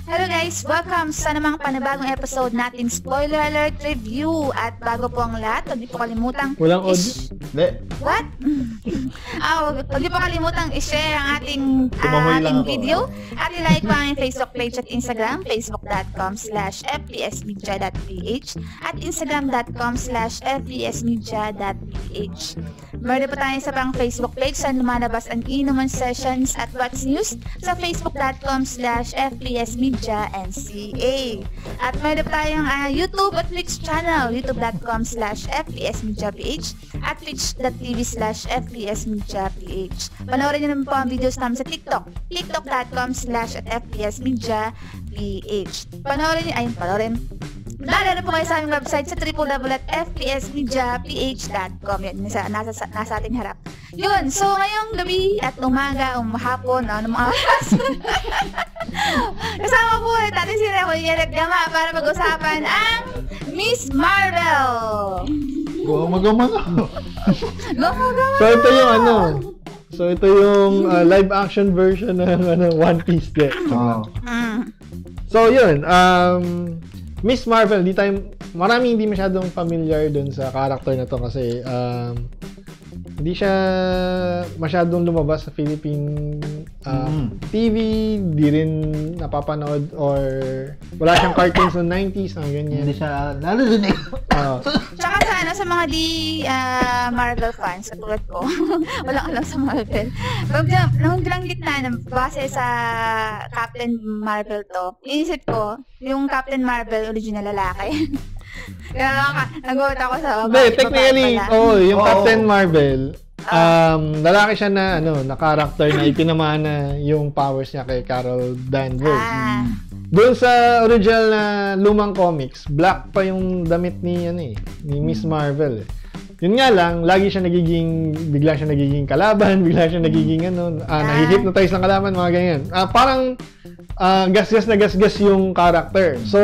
Hello guys! Welcome sa namang panibagong episode natin Spoiler Alert Review. At bago po ang lahat, huwag niyo po kalimutang Walang audio? What? Huwag niyo po kalimutang i-share ang ating video at i-like po ang Facebook page at Instagram, facebook.com/fpsmedia.ph at instagram.com/fpsmedia.ph. Meron po tayo sa pang Facebook page sa lumalabas ang Inuman Sessions at What's News sa facebook.com/fpsmedia NCA. At meron po tayong YouTube at Twitch channel, youtube.com/fpsmediaph at twitch.tv/fpsmediaph. Panoorin niyo naman po ang videos namin sa TikTok, tiktok.com/fpsmediaph. Panoorin. Lalo po kayo sa aming website sa www.fpsmediaph.com. Yan, nasa ating harap. Yun, so ngayong gabi at umaga, hapon, ano mga oras. Kasama po ulit natin si Kuya Gama para mag-usapan ang Miss Marvel. Gumagama. So ito yung live action version ng One Piece. So yun, Miss Marvel, marami hindi masyadong familiar dun sa character na to kasi hindi siya masyadong lumabas sa Philippine TV, di rin napapanood or wala siyang cartoons noong 90s, ganyan. Hindi siya narinig. Tsaka sa mga Marvel fans, katulad ko, walang alam sa Marvel. Nung gitna, base sa Captain Marvel to, inisip ko, yung Captain Marvel, original lalaki. Kaya nagulat ako sa technically, yung Captain Marvel, lalaki siya na character na ipinamana yung powers niya kay Carol Danvers. Doon sa original na lumang comics, black pa yung damit ni Miss Marvel. Yun nga lang, bigla siya nagiging kalaban, bigla siya nagiging nahihipnotize ng kalaban, mga ganyan. Parang gasgas na gasgas yung character. So,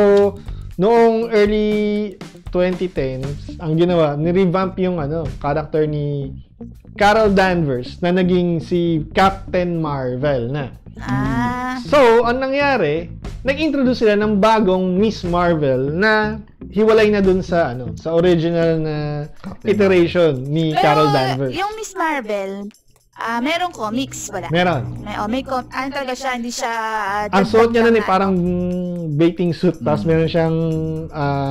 noong early 2010s, ang ginawa, ni-revamp yung character ni Carol Danvers na naging si Captain Marvel na. So, ang nangyari, nag-introduce sila ng bagong Miss Marvel na hiwalay na dun sa original na iteration ni Carol Danvers. Yung Miss Marvel, merong comics, wala? Meron. May talaga siya, hindi siya... ang suot niya nun parang bathing suit, tapos meron siyang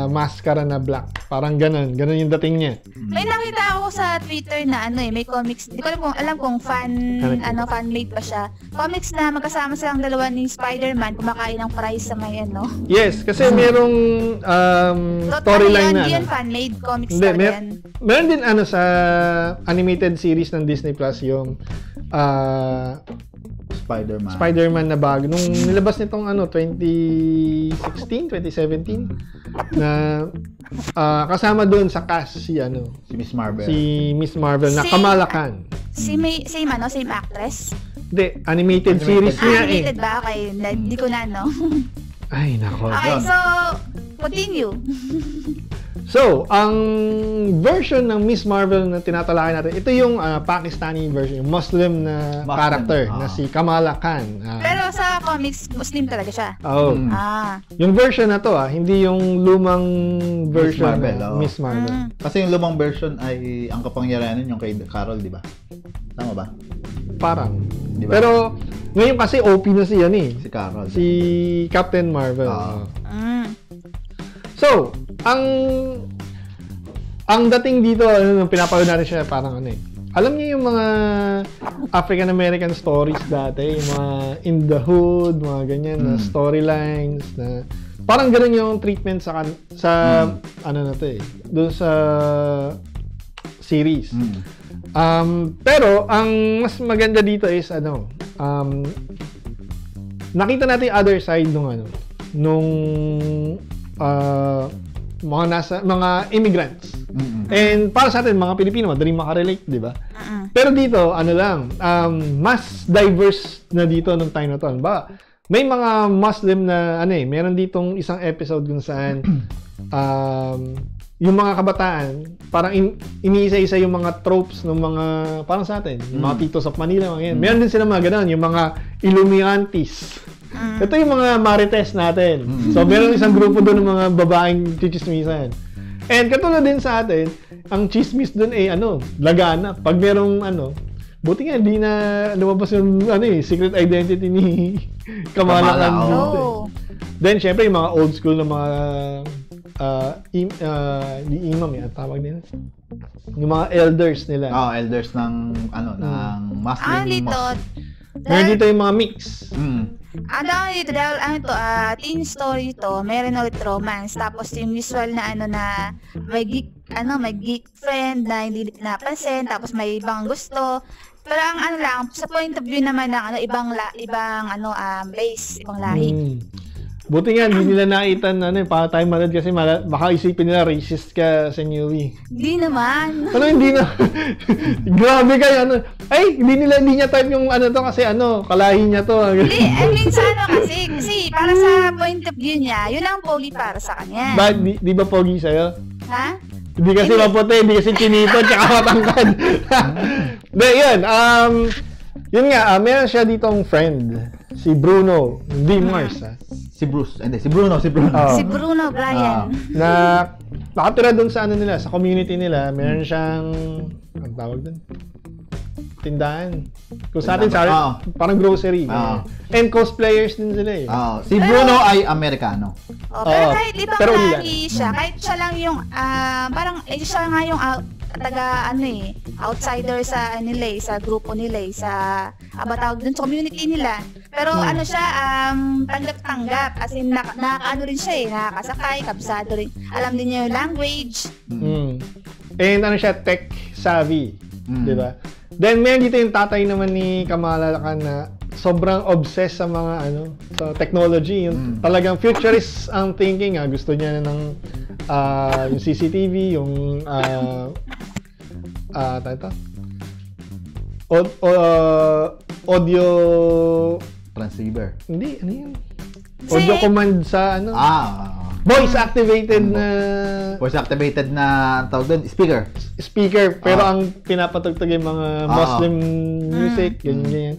mascara na black. Parang ganun yung dating niya. May nakita ako sa Twitter na may comics, hindi ko alam kung fan-made pa siya. Comics na magkasama silang dalawa ni Spider-Man, kumakain ng fries sa may Yes, kasi merong storyline na. Hindi yan fan-made, comics na yan. Meron din sa animated series ng Disney Plus yung Spider-Man na bago. Nung nilabas nitong 2016, 2017 na kasama doon sa cast si Miss Marvel. Si Miss Marvel na Kamala Khan. Same actress? Hindi, animated series niya Animated ba? Okay, hindi ko na Ay, nako. Okay, so continue. So, ang version ng Miss Marvel na tinatalakay natin, ito yung Pakistani version, yung Muslim na character na si Kamala Khan. Pero sa comics, Muslim talaga siya? Oo. Yung version na to, hindi yung lumang version Miss Marvel. Kasi yung lumang version ay ang kapangyarihan yung kay Carol, di ba? Tama ba? Parang. Diba? Pero, ngayon kasi OP na siya si Carol. Si Captain Marvel. So, ang dating dito, pinapanood natin siya parang alam niyo yung mga African American stories dati, yung mga in the hood, mga ganyan na storylines na parang ganoon yung treatment sa doon sa series. Pero ang mas maganda dito is nakita natin yung other side nung mga immigrants. And para sa atin, mga Pilipino, madaling makarelate, di ba? Pero dito, mas diverse na dito nung time na to. May mga Muslim na, meron ditong isang episode kung saan yung mga kabataan, parang iniisa-isa yung mga tropes ng mga, parang sa atin, yung mga Titos of Manila, mga yan. Meron din sila mga ganun, yung mga Illuminantes. Ito yung mga marites natin. So, meron isang grupo doon ng mga babaeng chichismisan. And katulad din sa atin, ang chismis doon ay lagana. Pag merong buti nga hindi na lumabas yung secret identity ni Kamala Khan. Then, syempre, yung mga old school na mga imam yan, tawag nila. Yung mga elders nila. Elders ng Muslim mosque. Meron dito yung mga mix. Dito dahil teen story to, meron ulit romance, tapos yung usual na may geek friend na hindi napansin, tapos may ibang gusto. Pero ang lang sa point of view naman ng ibang race, ibang lahi. Buti nga, hindi nila nakita para tayo manood kasi baka isipin nila racist ka sa Newey. Hindi naman. Hindi na? Grabe kayo, hindi niya type yung kasi kalahi niya to. Hindi, I mean kasi para sa point of view niya, yun ang pogi para sa kanya. Di ba pogi sa'yo? Ha? Hindi kasi maputi, hindi kasi chinito, tsaka matangkad. Hindi, yun nga, meron siya ditong friend, si Bruno, hindi Mars, Si Bruno. Si Bruno Brian. Na nakatira doon sa nila, sa community nila, meron siyang ang tawag doon? Tindahan. Kung sa atin, parang grocery. And cosplayers din sila eh. Si Bruno ay Amerikano. Pero kahit ibang lahi siya, kahit siya lang yung, parang siya nga yung outsider sa sa grupo nila sa tawag dun sa community nila. Pero siya, tanggap-tanggap. As in, rin siya nakakasakay, kabisado rin. Alam din niya yung language. And siya, tech savvy. Diba? Then, meron dito yung tatay naman ni Kamala Khan na sobrang obsessed sa mga sa technology. Yung talagang futurist ang thinking. Gusto niya ng yung CCTV, yung audio transceiver. Hindi, yun? Audio command sa voice activated na tawag doon, speaker, pero ang pinapatugtog yung mga Muslim music, ganyan.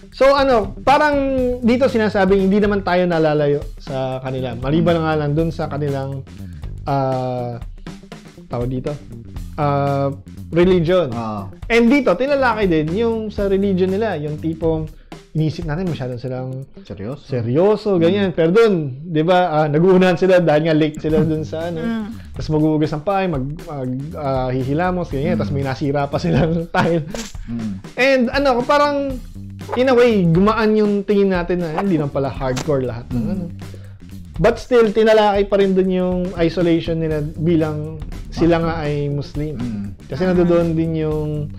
So parang dito sinasabing hindi naman tayo nalalayo sa kanila. Maliban na nga lang dun sa kanilang tawag dito religion. And dito tinalakay din yung sa religion nila, yung tipong inisip natin masyadong silang seryoso, ganyan. Pero dun, 'di ba, nag-uunahan sila dahil nga late sila dun sa tapos maghuhugas ng pahay, hihilamos, ganyan, tapos may nasira pa silang tile. And parang in a way, gumaan yung tingin natin na hindi naman pala hardcore lahat ng But still, tinalakay pa rin dun yung isolation nila bilang sila nga ay Muslim. Kasi nandoon din yung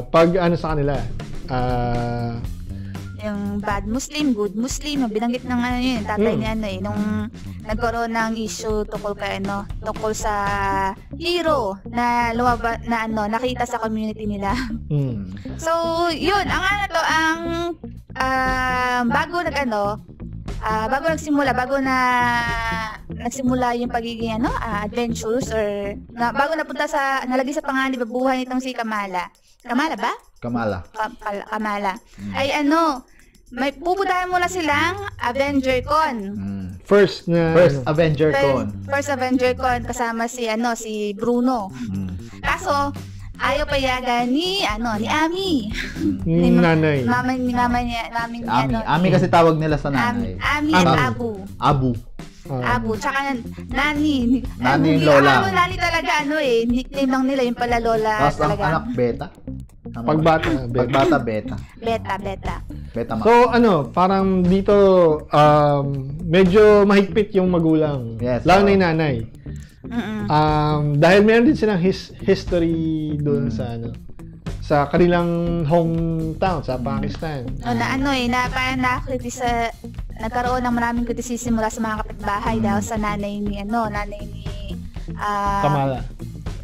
pag sa kanila, yung bad Muslim, good Muslim, binanggit ng yun, tatay ni nung nagkaroon ng issue tungkol sa hero na nakita sa community nila. So, yun, ang bago nagsimula yung pagiging adventures or bago napunta nalagay sa panganib buhay nitong si Kamala. Kamala ba? Kamala. Ay may pupuntahan muna silang Avenger Con. First Avenger Con kasama si Bruno. Kaso ayaw payagan ni Ami. Ni nanay. Mama niya. Ami kasi tawag nila sa nanay. Ami at Abu. Tsaka Nani. Nani yung lola. Nani talaga nickname lang nila yung pala lola. Tapos ang anak Beta. Pagbata Beta. So parang dito medyo mahigpit yung magulang. Yes, lalo na yung nanay. Dahil meron din silang history doon sa kanilang hometown sa Pakistan. Nagkaroon ng maraming kritisismo mula sa mga kapitbahay dahil sa nanay ni Kamala.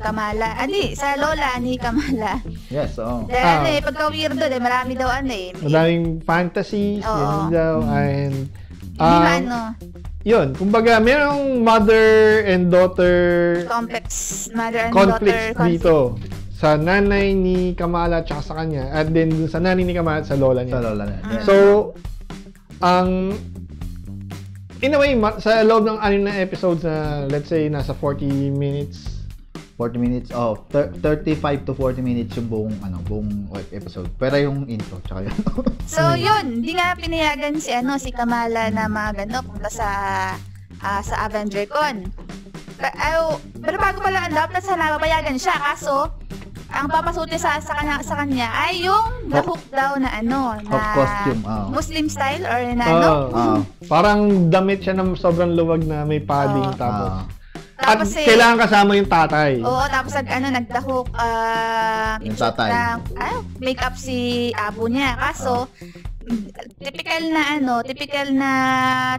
Sa lola ni Kamala. Yes, oo. Dahil pagka-weirdo, marami daw Madaming fantasies, yun daw, and yun, kumbaga, merong mother and daughter conflicts dito sa nanay ni Kamala tsaka sa kanya, at then sa nanay ni Kamala at sa lola niya. Yes. So, in a way, sa loob ng 6 na episodes na, let's say, nasa 40 minutes, 35 to 40 minutes yung buong episode. Pero yung intro, tsaka yun. So, yun, hindi nga pinayagan si Kamala na punta sa Avenger Con. Pero bago pala dapat sana papayagan siya, kaso ang papasuti sa kanya ay yung na-hook daw na costume, Muslim style or na parang damit siya ng sobrang luwag na may padding, tapos Tapos kailangan kasama yung tatay. Oo, tapos nagdahok yung tatay. Make-up si abo niya. Kaso, typical na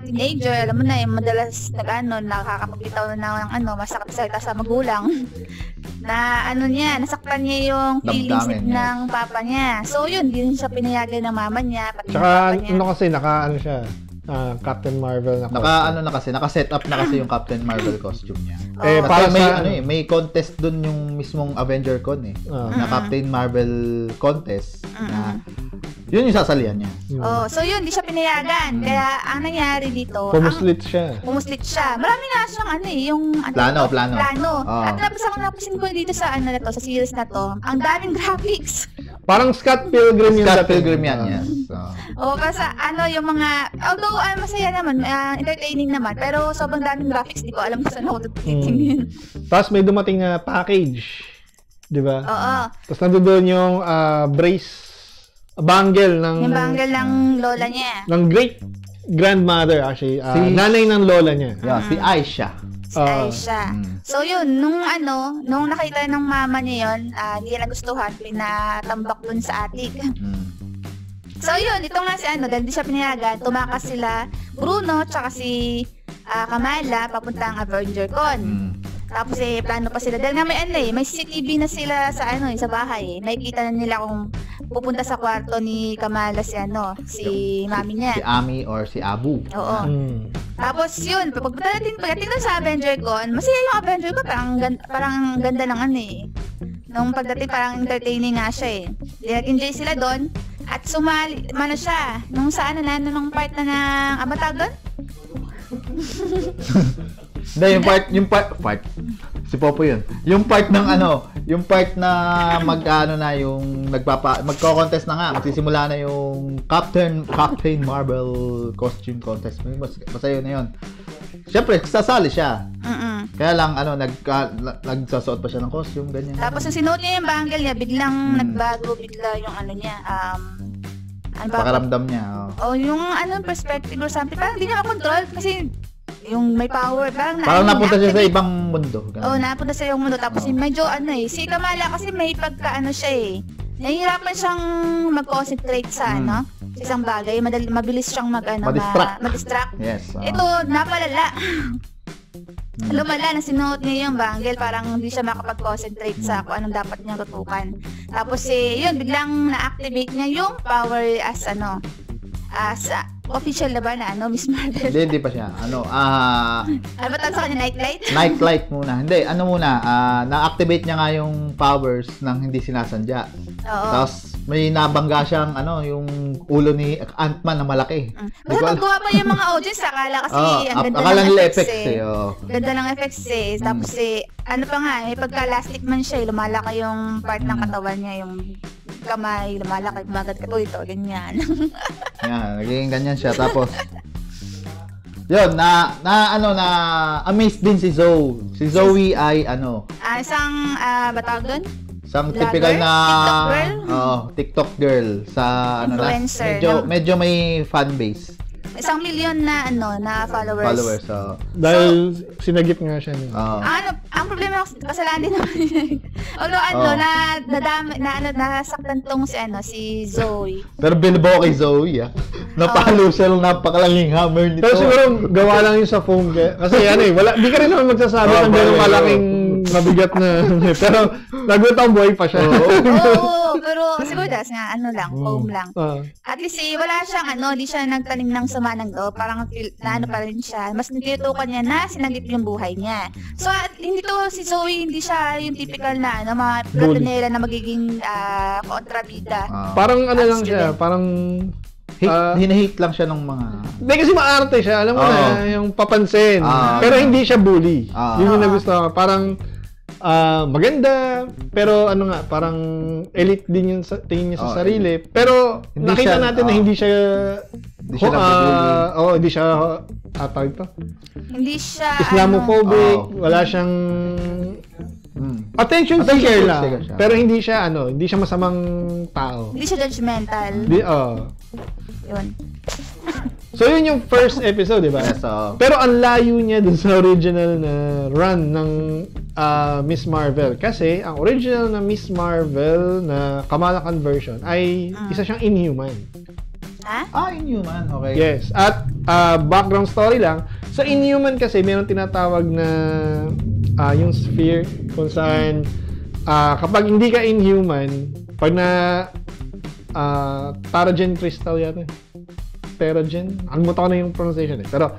teenager, alam mo na, yung madalas nakakapagbitaw na ng masakit salita sa magulang. Na nasaktan niya yung feelings ng papa niya. So, yun, din siya pinayagan ng mama niya, pati ng papa niya. Kasi siya. Captain Marvel na naka-set up na kasi yung Captain Marvel costume niya. Para may contest dun yung mismong Avenger Con na Captain Marvel contest na yun yung sasalihan niya. So yun, di siya pinayagan. Kaya ang nangyari dito, pumuslit siya. Marami nga siyang plano. At napasin ko dito sa sa series na to, ang daming graphics. Parang Scott Pilgrim yan, yes. Basta yung mga, although masaya naman, entertaining naman, pero sobrang daming graphics, di ko alam kung saan ako titingin. Tapos may dumating na package, di ba? Oo. Tapos nandoon yung bangle ng lola niya. Ng great grandmother actually, nanay ng lola niya. Yeah, si Aisha. So yun, nung nakita ng mama niya yun, hindi niya nagustuhan, pinatambak dun sa attic. So yun, ito nga dahil di siya pinayagan, tumakas sila Bruno tsaka si Kamala papunta ang Avenger Con. Tapos plano pa sila dahil nga may CCTV na sila sa sa bahay. Nakikita na nila kung pupunta sa kwarto ni Kamala si mami niya. Si Ami or si Abu. Oo. Tapos yun, pagdating sa Avenger Con, masaya yung Avenger Con, parang ganda ng Nung pagdating parang entertaining nga siya Nag-enjoy sila doon at sumali siya nung sa nung part na ng Abatagon. Hindi, yung part si Popo yun. Yung part ng yung part na magko-contest na nga, magsisimula na yung Captain Marvel costume contest. Basta yun na yun. Siyempre, sasali siya. Kaya lang, nagsasuot pa siya ng costume, ganyan. Tapos yung sinuot niya yung bangle niya, biglang nagbago, yung niya, pakaramdam niya. Yung perspective or something, parang hindi niya makontrol kasi yung may power, parang napunta siya sa ibang mundo. Napunta sa ibang mundo. Tapos medyo si Kamala kasi may pagka siya nahihirapan siyang mag-concentrate sa sa isang bagay, mabilis siyang ma-distract. Yes. Ito napalala. Lumala na sinuot niya yung bangle, parang hindi siya makapag-concentrate sa kung anong dapat niyang tutukan. Tapos yun, biglang na-activate niya yung power as official na ba na Miss Marvel? Hindi pa siya. Ba tawag sa kanya, nightlight? Nightlight muna. Hindi, na-activate niya nga yung powers nang hindi sinasadya. Oo. Tapos may nabangga siyang yung ulo ni Ant-Man na malaki. Basta magawa pa yung mga audience, akala kasi ang ganda akala ng effects Ganda ng effects Tapos pa nga, may pagka-elastic man siya, lumalaki yung part ng katawan niya, yung kamay, lumalaki, magad ka ito, ganyan. Yan, naging ganyan siya. Tapos, yun, amazed din si Zoe. Si Zoe ay, isang, batawag doon? Isang typical na TikTok girl sa influencer, medyo may fan base. 1 million na followers. Dahil sinagip nga siya niya. Ang problema kasalanan din naman niya. Although nasaktan tong si Zoe. Pero binubuo kay Zoe napalo siya ng napakalaking hammer nito. Pero siguro gawa lang yung sa phone kasi di ka rin naman magsasabi ng gano'ng malaking mabigat na pero nagutang buhay pa siya. Pero siguro nga foam lang. At least wala siyang di siya nagtanim ng sama ng loob, parang pa rin siya. Mas nitutukan niya na sinagip yung buhay niya. So hindi to si Zoe, hindi siya yung typical na mga platonera na magiging kontrabida. Parang lang siya, parang Hinahate lang siya ng mga... Hindi kasi maarte siya, alam mo na, yung papansin. Pero hindi siya bully. Yun yung nagustuhan ko. Parang maganda, pero ano nga, parang elite din yung tingin niya sa sarili. Pero hindi nakita siya, natin na hindi siya hindi siya tawag ito? Hindi siya Islamophobic, wala siyang attention seeker lang. Pero hindi siya hindi siya masamang tao. Hindi siya judgmental. Yun. So yun yung first episode, di ba? Yes, pero ang layo niya dun sa original na run ng Miss Marvel. Kasi ang original na Miss Marvel na Kamala Khan version ay isa siyang Inhuman. Inhuman. Okay. Yes. At background story lang. Sa Inhuman kasi meron tinatawag na yung sphere kung saan kapag hindi ka Inhuman, pag na Taragen Crystal yata. Teragen? Alimutan ko na yung pronunciation eh. Pero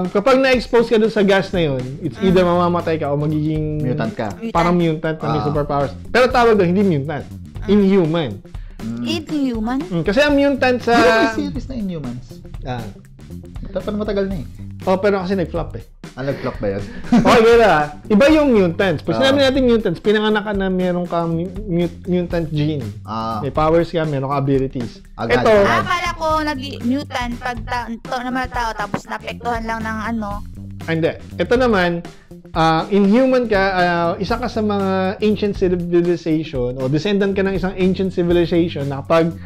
kapag na-expose ka dun sa gas na yun, it's either mamamatay ka o magiging mutant ka. Parang mutant na may superpowers. Pero tawag doon, hindi mutant. Inhuman. Inhuman? Kasi ang mutant sa... May series na Inhumans. Pero matagal na eh. Pero kasi nag-flop eh. Nag-flop ba yun? Okay, kaya. Iba yung mutants. Pag sinabi natin mutants, pinanganak ka na meron kang mutant gene. May powers ka, meron kang abilities. Ito. Akala ko nag-mutant pag naman tao tapos naapektuhan lang ng Hindi. Ito naman, Inhuman ka, isa ka sa mga ancient civilization o descendant ka ng isang ancient civilization na kapag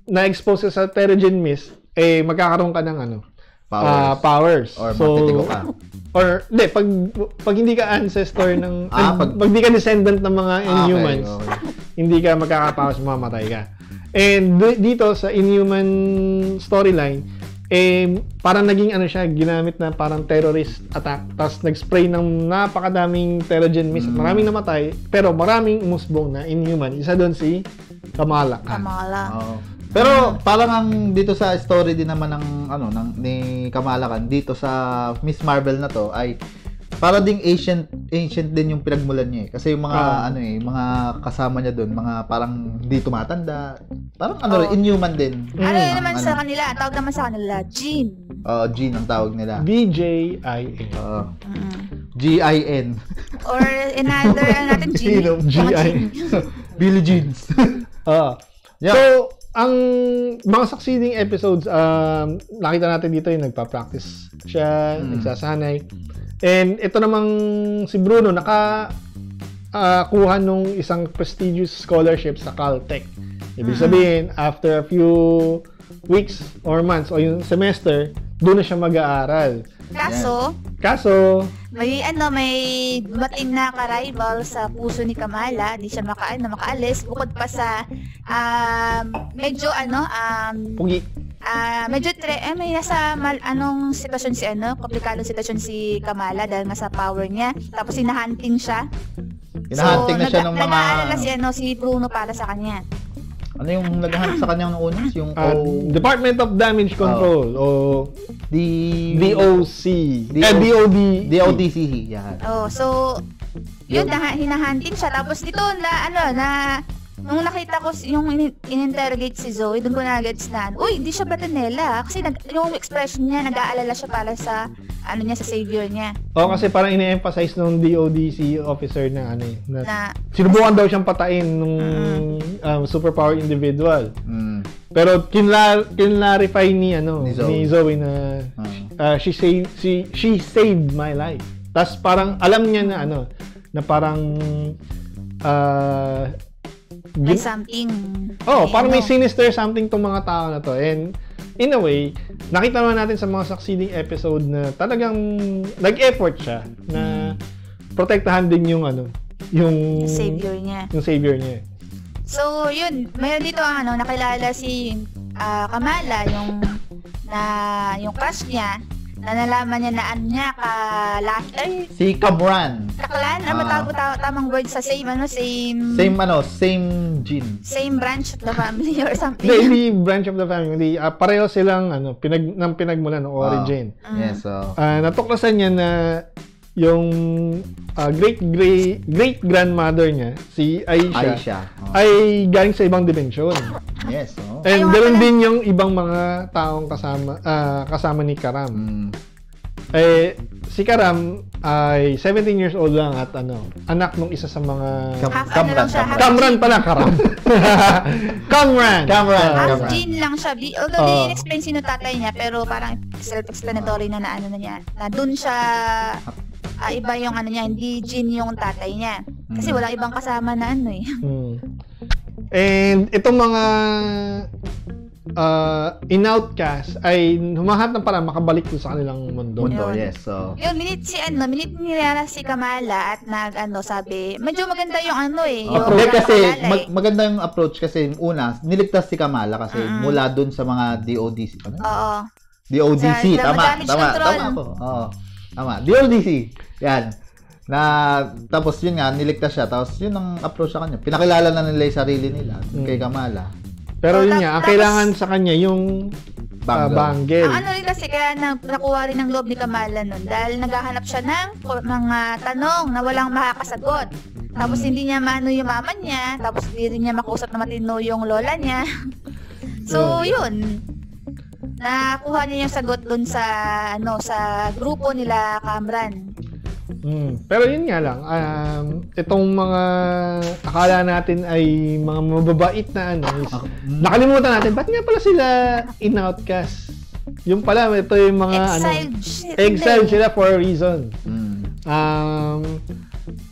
na-expose ka sa Terrigen Mist, magkakaroon ka ng powers. Or matitigo ka. Or, hindi, pag hindi ka ancestor ng, pag hindi ka descendant ng mga Inhumans, hindi ka magkakapowers, mamamatay ka. And dito sa Inhuman storyline, parang naging siya, ginamit na parang terrorist attack. Tapos nag-spray ng napakadaming Terrigen Mist. Maraming namatay, pero maraming umusbong na Inhuman. Isa doon si Kamala Khan. Pero parang ang dito sa story din naman ng ni Kamala Khan dito sa Miss Marvel na to ay para ding ancient din yung pinagmulan niya eh. Kasi yung mga mga kasama niya doon, mga parang hindi tumatanda. Parang Inhuman din. Naman sa kanila, tawag naman sa kanila, Jean. Jean ang tawag nila. DJIN. GIN. Or another natin GIN. Billie Jeans. So, ang mga succeeding episodes, nakita natin dito yung nagpa-practice siya, nagsasanay. And ito namang si Bruno, kuha nung isang prestigious scholarship sa Caltech. Ibig sabihin, after a few weeks or months o yung semester, doon na siya mag-aaral. Kaso, may dumating na ka-rival sa puso ni Kamala, di siya makaalis, bukod pa sa medyo pugi. Medyo may nasa anong sitwasyon komplikadong sitwasyon si Kamala dahil nga sa power niya. Tapos hinahunting siya. Hinahunting na siya ng mga... Nag-aalala si Bruno para sa kanya. Ano yung naghahanap sa kanyang una? Yung Department of Damage Control o DOC. DODC. Yan. So yun hinahunting siya. Tapos dito nung nakita ko yung in-interrogate si Zoe, doon ko na-gets na, hindi siya Batanella. Kasi yung expression niya, nag-aalala siya para sa sa savior niya. Kasi parang ine-emphasize ng DODC officer na sinubukan daw siyang patain nung superpower individual. Pero kinlarify ni Zoe na she saved my life. Tapos parang alam niya na parang may something. Parang may sinister something tong mga tao na to. And in a way, nakita naman natin sa mga succeeding episode na talagang nag-effort siya na protektahan din yung savior niya. Yung savior niya. So, yun, mayroon dito nakilala si Kamala, yung crush niya, na nalaman niya na kalaki. Si Kamran. Kaklan? Tamang word sa same gene. Same branch of the family or something. Hindi branch of the family. Pareho silang pinagmulan ng origin. Yes. Natuklasan niya na yung great grandmother niya, si Aisha. Ay galing sa ibang dimensyon. Yes. And ganoon din yung ibang mga taong kasama ni Karam. Si Karam ay 17 years old lang at anak nung isa sa mga Kamran pala, Karam. Kamran. Half Jin lang siya. Although di in-explain sino tatay niya, pero parang self-explanatory na na niya. Na dun siya iba yung niya, hindi Jin yung tatay niya. Kasi walang ibang kasama na And itong mga in-outcast ay humahanap ng parang makabalik sa kanilang mundo. Yes. So, yun, minit nila si Kamala at sabi, medyo maganda yung kasi maganda yung approach kasi una, niligtas si Kamala kasi mula dun sa mga DODC. DODC, tama ako. Tama. DODC. Yan. Tapos yun nga, niligtas siya. Tapos yun ang approach sa kanya. Pinakilala na nila yung sarili nila kay Kamala. Pero yun nga, ang kailangan sa kanya yung banggel. Ang rin kasi, kaya nakuha rin ng loob ni Kamala nun dahil naghahanap siya ng mga tanong na walang makakasagot. Tapos hindi niya maano yung mama niya, tapos hindi rin niya makausap na matino yung lola niya. So, yun. Nakuha niya yung sagot dun sa sa grupo nila Kamran. Pero yun nga lang, itong mga akala natin ay mga mababait na nakalimutan natin, ba't nga pala sila in-outcast? Yung pala, ito yung mga exiled sila for a reason.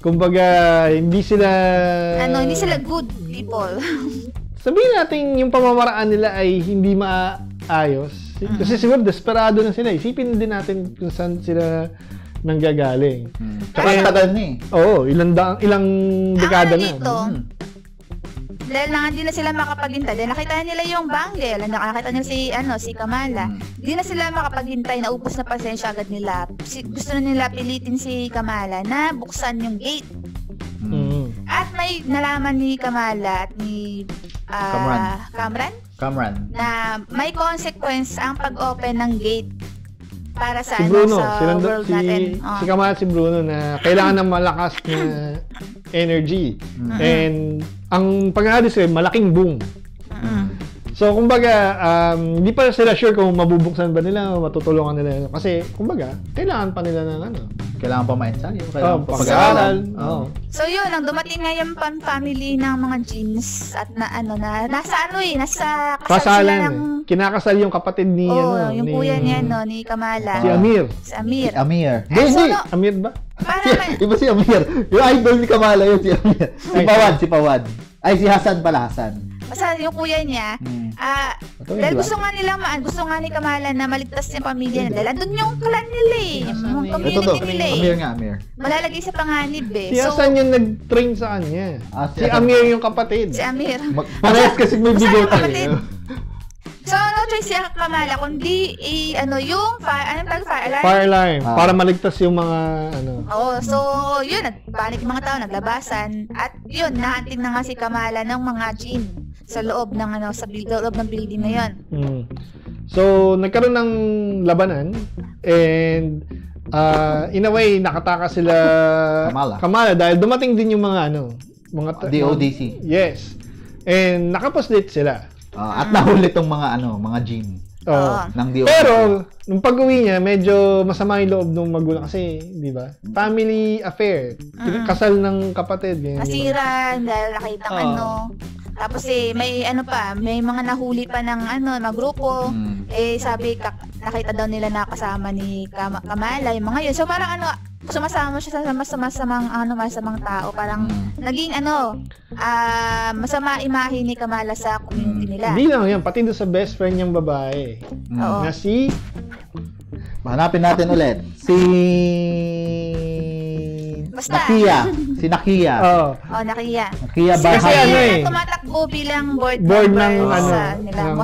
Kumbaga, hindi sila good people. Sabihin natin yung pamamaraan nila ay hindi maayos. Kasi siguro desperado na sila. Isipin din natin kung saan sila nanggagaling. Tsaka tagal na ilang dekada na. Dahil hindi na sila makapaghintay. Dahil nakita nila yung banggel. Nakita nila si Kamala. Hindi na sila makapaghintay. Naubos na pasensya agad nila. Gusto na nila pilitin si Kamala na buksan yung gate. At may nalaman ni Kamala at ni Kamran na may consequence ang pag-open ng gate para sa Bruno, sa world natin. Si Kamala, si Bruno na kailangan ng malakas na energy. And ang pag-describe, malaking boom. So, kumbaga, hindi pa sila sure kung mabubuksan ba nila o matutulungan nila. Kasi, kumbaga, kailangan pa nila ng kailangan pa ma-ensayo, kailangan pa pag-aaral. So, yun, ang dumating nga yung family ng mga jeans at nasa kasal sila ng... Kinakasal yung kapatid ni, yung kuya niya, ni Kamala. Si Amir. Amir. Amir ba? Iba si Amir. Yung idol ni Kamala yun, si Amir. Si Pawad. Ay, si Hasan pala, Hasan. Basta yung kuya niya, dahil gusto nga ni Kamala na maligtas yung pamilya niya. Dahil andun yung clan nila yung community nila Amir. Malalagay sa panganib Si Hasan yung nag-train sa kanya. Si Amir yung kapatid. Si Amir. Parehas kasi may bigote. So, no choice si Kamala, kundi yung fire alarm. Para maligtas yung mga so, yun, nagpanik yung mga tao, naglabasan. At yun, nahanting na nga si Kamala ng mga Jin sa loob ng sa loob ng building na yun. So, nagkaroon ng labanan and in a way, nakataka sila Kamala dahil dumating din yung mga mga DODC. Yes. And nakapaslit sila. At nahuli tong mga Jin. Ng DODC. Pero, nung pag-uwi niya, medyo masama yung loob ng magulang kasi, di ba? Family affair. Kasal ng kapatid. Nasira dahil nakita Tapos may may mga nahuli pa ng mga grupo. Sabi nakita daw nila na kasama ni Kamala yung mga yun. So parang sumasama siya sa masamang tao. Parang naging masama imahe ni Kamala sa community nila. Hindi lang yan, pati doon sa best friend niyang babae. Na si hanapin natin ulit. Basta. Si Nakia. Nakia. Nakia ba? Kasi tumatakbo bilang board ng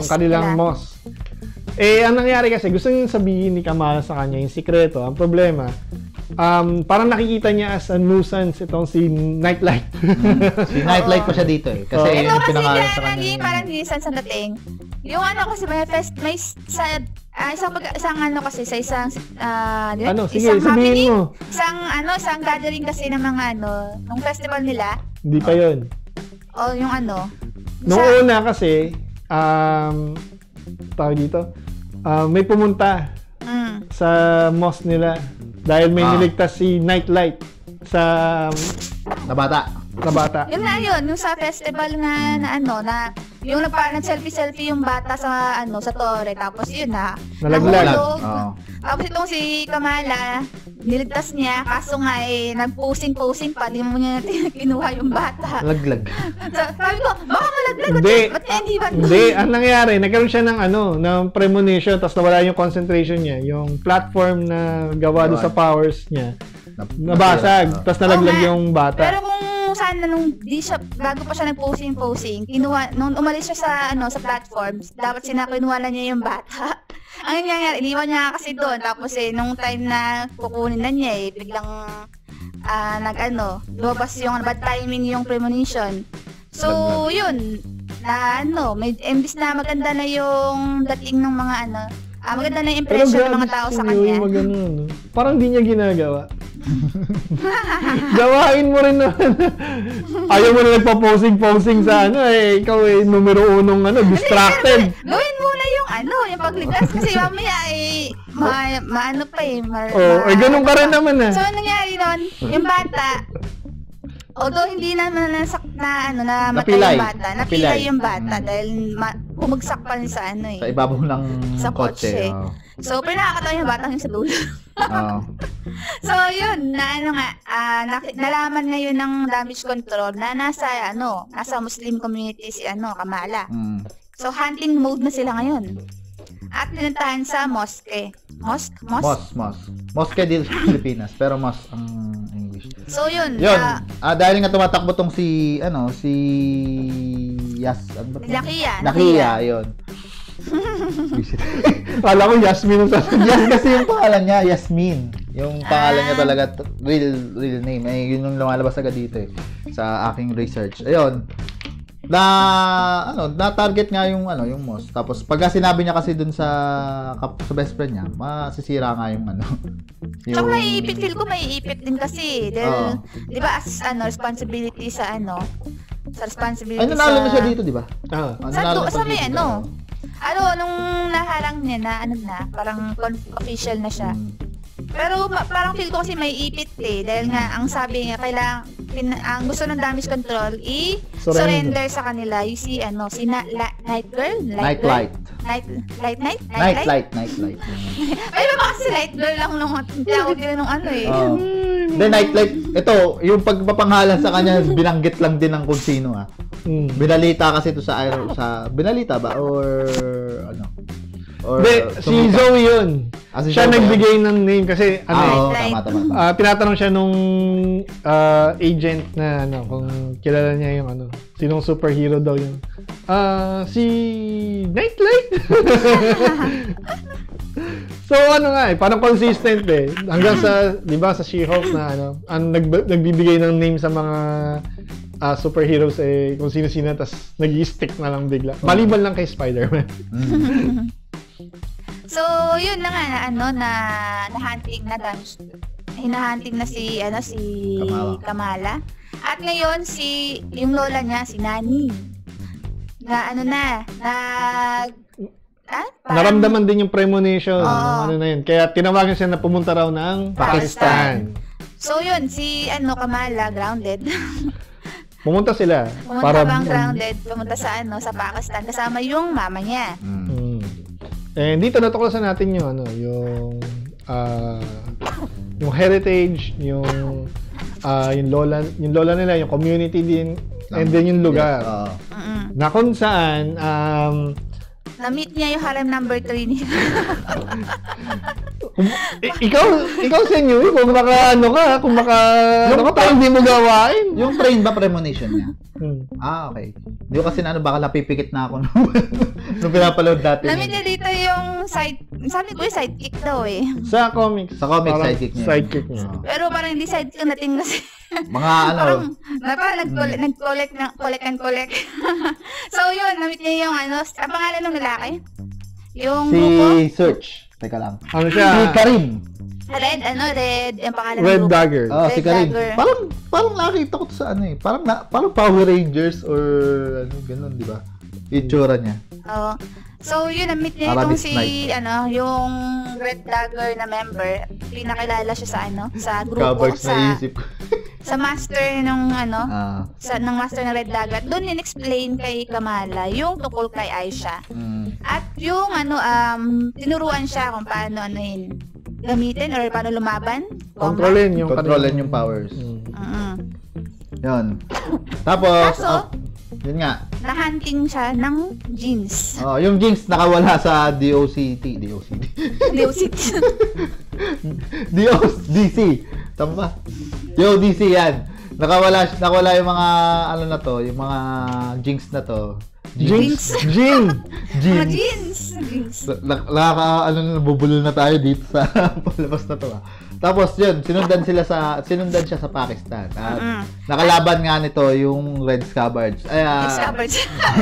kanilang mosque. Ang nangyari kasi, gusto niyang sabihin ni Kamala sa kanya yung sikreto. Ang problema, parang nakikita niya as a nuisance itong si Nightlight. Si Nightlight pa siya dito Kasi yung pinangalan sa kanya. Parang nuisance ang dating. Yung kasi may isang ano kasi sa isang Sige, sabihin mo. Isang gathering kasi ng mga nung festival nila. Hindi pa 'yon. O yung nung una kasi tawag dito. May pumunta sa mosque nila dahil may niligtas si Nightlight sa bata. Yun na yun, yung sa festival na yung nag-selfie yung bata sa torre, tapos yun nalaglag. Tapos itong si Kamala, niligtas niya, kaso nga nag-posing pa, di mo niya kinuha yung bata. Laglag. Sabi ko, baka malaglag. Hindi, ang nangyari, nagkaroon siya ng premonition, tapos nawala yung concentration niya, yung platform na gawa doon sa powers niya, nabasag, tapos nalaglag yung bata. Pero kung sana bago pa siya nag-posing, kinuha, nung umalis siya sa platform, dapat kinuha na niya yung bata. Ang nangyayari, iniwan niya kasi doon, tapos nung time na kukunin na niya biglang lumabas yung bad timing yung premonition. So, yun, imbis na maganda na yung dating ng mga maganda na yung impression ng mga tao sa kanya. Parang di niya ginagawa. Gawain mo rin naman. Ayaw mo na nagpa-posing sa ikaw numero 1 distracted. Gawin mo na yung yung pagligtas kasi mamaya ganun ka rin naman So, nangyari nun, yung bata, although hindi naman namatay yung bata, napilay yung bata dahil bumagsak pa rin sa sa ibabaw ng kotse. So, pero nakakatawa yung batang yung sa dulo. So, yun, nalaman ngayon ng damage control na nasa Muslim community si Kamala. So, hunting mode na sila ngayon. At pinuntahan sa mosque. Mosque dito sa Pilipinas, pero mosque ang English. So, yun. Dahil nga tumatakbo tong si Lakia, yun. Kala ko Yasmin ang Yes, kasi yung pangalan niya, Yasmin. Yung pangalan niya talaga, real name. Yun yung lumalabas agad dito sa aking research. Ayun. Na-target nga yung mosque. Tapos pagka sinabi niya kasi dun sa best friend niya, masisira nga yung So, feel ko maiipit din kasi. Dahil, di ba, as responsibility sa responsibility sa... nanalo na siya dito, di ba? Sa may nung naharang niya parang official na siya. Pero parang feel ko kasi may ipit dahil nga ang sabi niya ang gusto ng damage control surrender sa kanila yung si Night Girl? Nightlight. Ay, ba kasi Light Girl lang nung tawag nila nung Then Nightlight, ito, yung pagpapangalan sa kanya, binanggit lang din ng kung sino Binalita kasi ito sa binalita ba? Or si Zoe yun. Siya nagbigay ng name kasi tama. Tinatanong siya nung agent na kung kilala niya yung sinong superhero daw yun. Si Nightlight. So parang consistent hanggang sa 'di ba sa She-Hulk na nagbibigay ng name sa mga superheroes kung sino-sino tas nag-i-stick na lang bigla. Maliban lang kay Spider-Man. So, yun na nga na-hunting na hinahunting na si Kamala. At ngayon yung lola niya si Nani. Naramdaman din yung premonition. Na yun. Kaya tinawagan siya na pumunta raw ng Pakistan. So, yun si Kamala grounded. Pumunta sila. Pumunta sa Pakistan kasama yung mama niya. And dito natuklasan natin yung yung heritage, yung lola nila, yung community din, and then yung lugar. Na kung saan na-meet niya yung harem number 3 niya. ikaw senyo, kung parang hindi mo gawain. Yung train ba premonition niya? Okay. Hindi ko kasi baka napipikit na ako nung pinapaload dati. Na-meet niya dito yung sabi ko yung sidekick daw Sa comics. Sa comics, sidekick niya. Pero parang hindi sidekick natin kasi. Mga nag-collect. So yun, na-meet niya yung ang pangalan ng lalaki? Yung Si grupo, Search. Teka lang. Ano siya? Si Karim. Red, yung pangalan Red ng grupo. Dagger. Oh, si Red Karim. Dagger. Parang nakita ko to sa ano eh. Parang Power Rangers or ano, ganun, di ba? Itsura niya. Oo. So, yun, na-meet niya Arabic itong si, Night. yung Red Dagger na member. Pinakilala siya sa, sa grupo, Coverage na isip ko. sa master ng, ng master ng Red Dagger. Doon in-explain kay Kamala yung tungkol kay Aisha. At yung, tinuruan siya kung paano, gamitin or paano lumaban. Kontrolin Kontrolin yung powers. Yun. Tapos, Kaso, yun nga. na-hunting siya ng jeans. Oh, yung Jinx nakawala sa DOCT. DC. Tama ba? DC yan. Nakawala yung mga ano na to, yung mga Jinx na to. Jinx. Mga jeans. Nabubulol na tayo dito sa palabas na to. Tapos yun, sinundan siya sa Pakistan. At nakalaban nga nito yung Red Scabbards.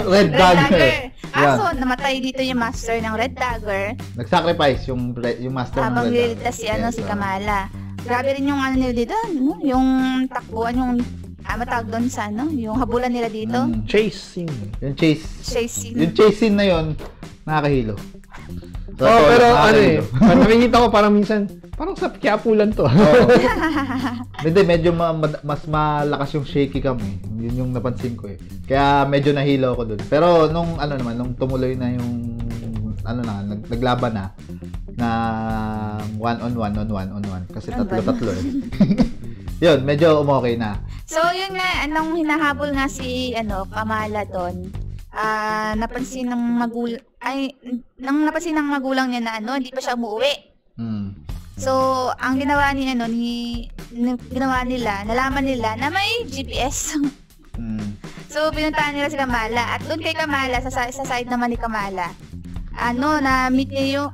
Red Dagger. Kaso, namatay dito yung master ng Red Dagger. Nag-sacrifice yung master ng habang Red liligtas si Kamala. Grabe rin yung nila dito, yung takbuhan, yung matawag doon sa yung habulan nila dito. Chase scene. Yung chase scene na yun, nakakahilo. Pero nakikita ko parang minsan, parang sa Quiapo lang to. Hindi, medyo mas malakas yung shaky cam eh. Yun yung napansin ko eh. Kaya medyo nahilo ako dun. Pero nung tumuloy na yung naglaban na one on one kasi tatlo eh. Yun, medyo umokay na. So, yun nga, anong hinahabol nga si Kamala doon, napansin ng magulang niya na hindi pa siya umuwi. So, ang ginawa nila, nalaman nila na may GPS. So, pinuntahan nila si Kamala. At doon kay Kamala, sa side naman ni Kamala, na-meet niya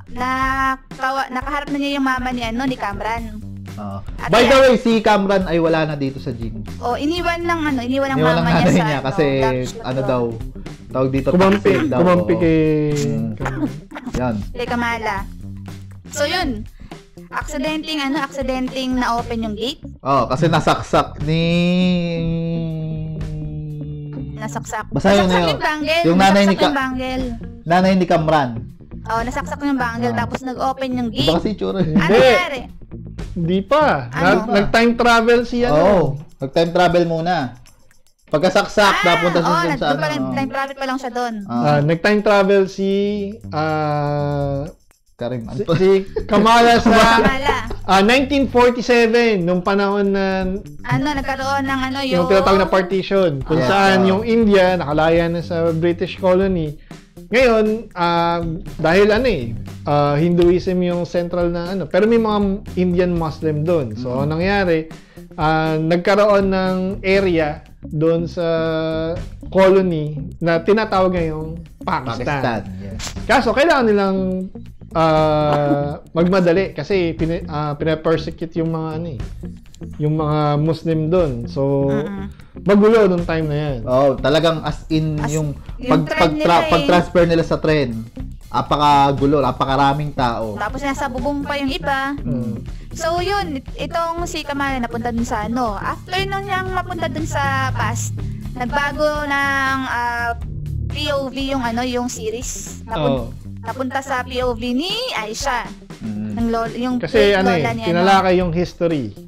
nakaharap na niya yung mama ni Kamran. By the way, si Kamran ay wala na dito sa gym. Iniwan ng mama niya sa kasi tawag dito kumampi kay yan. Kay Kamala. So yun, aksidenteng na-open yung gate. Kasi nasaksak Basta yun yung nanay ni Kamran. Nasaksak yung bangle tapos nag-open yung gate. Diba kasi itsura? Ano nangyari? Hindi pa. Nag-time travel siya. Nag-time travel muna. Pagkasaksak, napunta siya sa time travel pa lang siya doon. Nag-time travel si Karim. Si Kamala sa 1947 nung panahon na nagkaroon ng yung tinatawag na partition kung saan yung India nakalaya na sa British colony. Ngayon, dahil Hinduism yung central na pero may mga Indian Muslim doon. So, nangyari, nagkaroon ng area doon sa colony na tinatawag ngayong Pakistan. Yes. Kaso, kailangan nilang magmadali kasi pina-persecute yung mga yung mga Muslim doon. So, magulo nung time na yan. Talagang as in yung pag-transfer nila sa tren. Apakagulo, apakaraming tao. Tapos nasa bubong pa yung iba. So yun, itong si Kamala napunta dun sa after nung niyang mapunta dun sa past, nagbago ng POV yung series. Napunta sa POV ni Aisha. Yung kasi tinalakay yung history.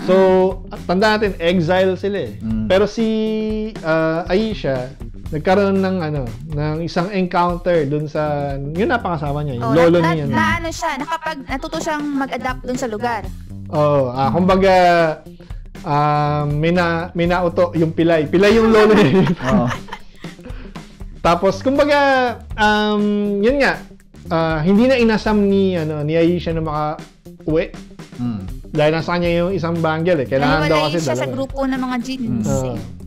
So, tanda natin, exile sila eh. Pero si Aisha, nagkaroon ng isang encounter dun sa, yung napakasama niya, yung lolo niya. Natuto siyang mag-adapt dun sa lugar. Kumbaga, may nauto yung pilay. Pilay yung lolo niya. Tapos, kumbaga, yun nga, hindi na inasam ni Aisha na maka-uwi. Dahil nasa kanya yung isang bangle eh. Kailangan daw kasi siya sa grupo ng mga jeans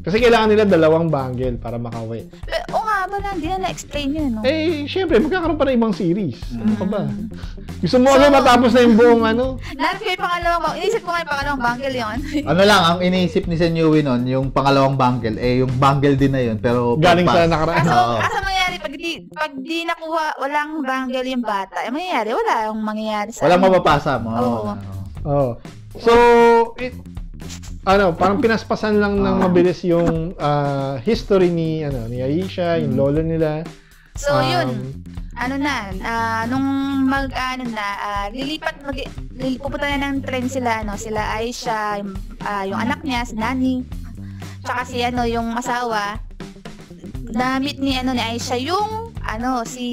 kasi kailangan nila 2 bangle para makauwi. Hindi na na-explain yun, no? Syempre, magkakaroon pa ng ibang series. Ano ka ba? Gusto mo matapos na yung buong inisip ko nga yung pangalawang bangle yun. Ang iniisip ni Senyuwi nun, yung pangalawang bangle, yung bangle din na yun, pero galing sa nakaraan. Kaso mangyari, pag pag di nakuha, walang bangle yung bata, mangyayari, wala yung mangyayari sa walang mapapasa mo. Oo. So, parang pinaspasan lang ng mabilis yung history ni Aisha, yung lolo nila. So, yun. Nung pupunta na ng train sila, sila Aisha, yung anak niya, si Nani, tsaka si yung asawa, na-meet ni Aisha yung si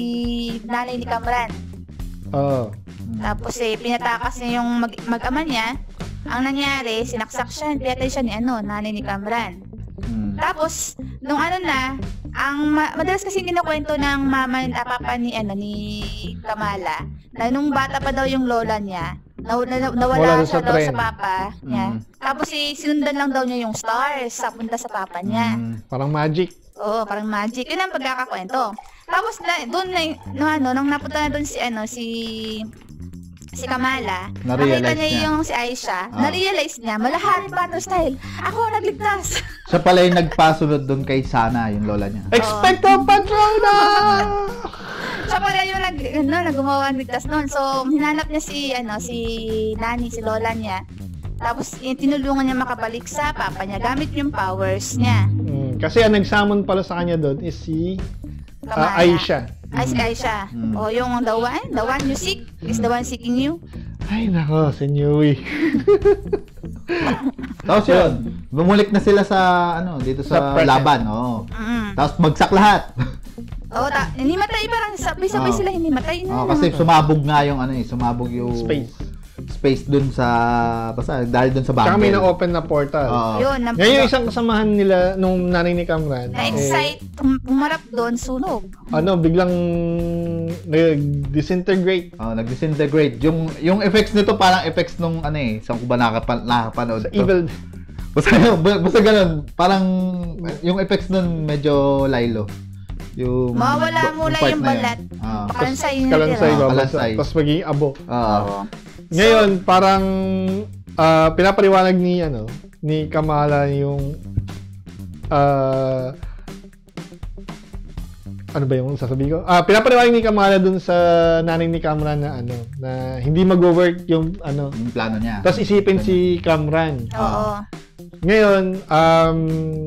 nanay ni Kamran. Tapos pinatakas niya yung mag-ama niya. Ang nangyari, sinaksak siya, pinatay siya ni nanay ni Kamran. Tapos nung madalas kasi kinukwento ng papa ni Kamala na nung bata pa daw yung lola niya, nawala siya daw sa papa niya. Tapos sinundan lang daw niya yung stars punta sa papa niya. Parang magic. Oo, parang magic. Yun ang pagkakakwento. Tapos nung napunta na doon si Kamala, nakita niya yung si Aisha, na-realize niya, malaharing battle style. Ako nagligtas. Siya pala yung nagpasunod doon kay Sana, yung lola niya. Expecto Patronum! Siya pala yung gumawa ng ligtas noon. So, hinanap niya si Nani, si lola niya. Tapos, tinulungan niya makabalik sa papa niya gamit yung powers niya. Kasi ang nagsamon pala sa kanya doon is si Aisha. Si Aisha. O yung the one you seek is the one seeking you. Ay nako, si Newy. Tapos yun, bumulik na sila sa dito sa laban, Tapos bagsak lahat. Hindi matay, parang sabay-sabay sila hindi matay. Kasi sumabog nga yung sumabog yung space dun sa dahil dun sa bangle. Tsaka may na-open na portal. Ngayon yung isang kasamahan nila nung nanay ni Kamran. Na-excite, umarap dun, sunog. Biglang nag-disintegrate. Nag-disintegrate. Yung effects nito parang effects nung saan ko ba nakapanood? Sa Evil. Basta ganun. Parang yung effects nun medyo lilo. Mawala mula yung balat. Kalansay na Kalansay. Tapos magiging abo. Ngayon, parang pinapaliwanag ni Kamala yung ano ba yung sasabihin ko? Pinapaliwanag ni Kamala dun sa nanay ni Kamran na hindi mag-work yung yung plano niya. Tapos isipin si Kamran. Ngayon,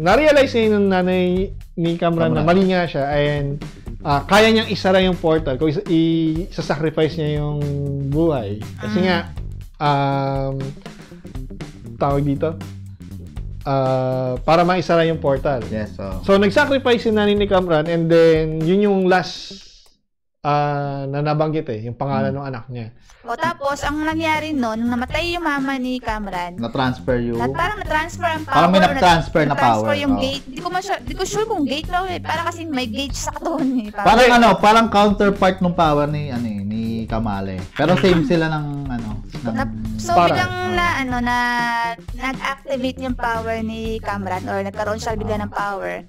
na-realize niya yung nanay ni Kamran na mali nga siya and kaya niyang isara yung portal kung isa-sacrifice niya yung buhay. Kasi nga, tawag dito, para maisara yung portal. Yes, So, nag-sacrifice si nanay ni Kamran and then, yun yung last na nabanggit yung pangalan ng anak niya. Tapos, ang nangyari nung namatay yung mama ni Kamran, na-transfer yung... Parang na-transfer ang power. Parang may na-transfer na power. Na-transfer yung gate. Di ko sure kung gate daw Para kasi may gauge sa katawan Parang counterpart ng power ni Kamala. Pero same sila ng So, biglang nag-activate yung power ni Kamran or nagkaroon siya bigla ng power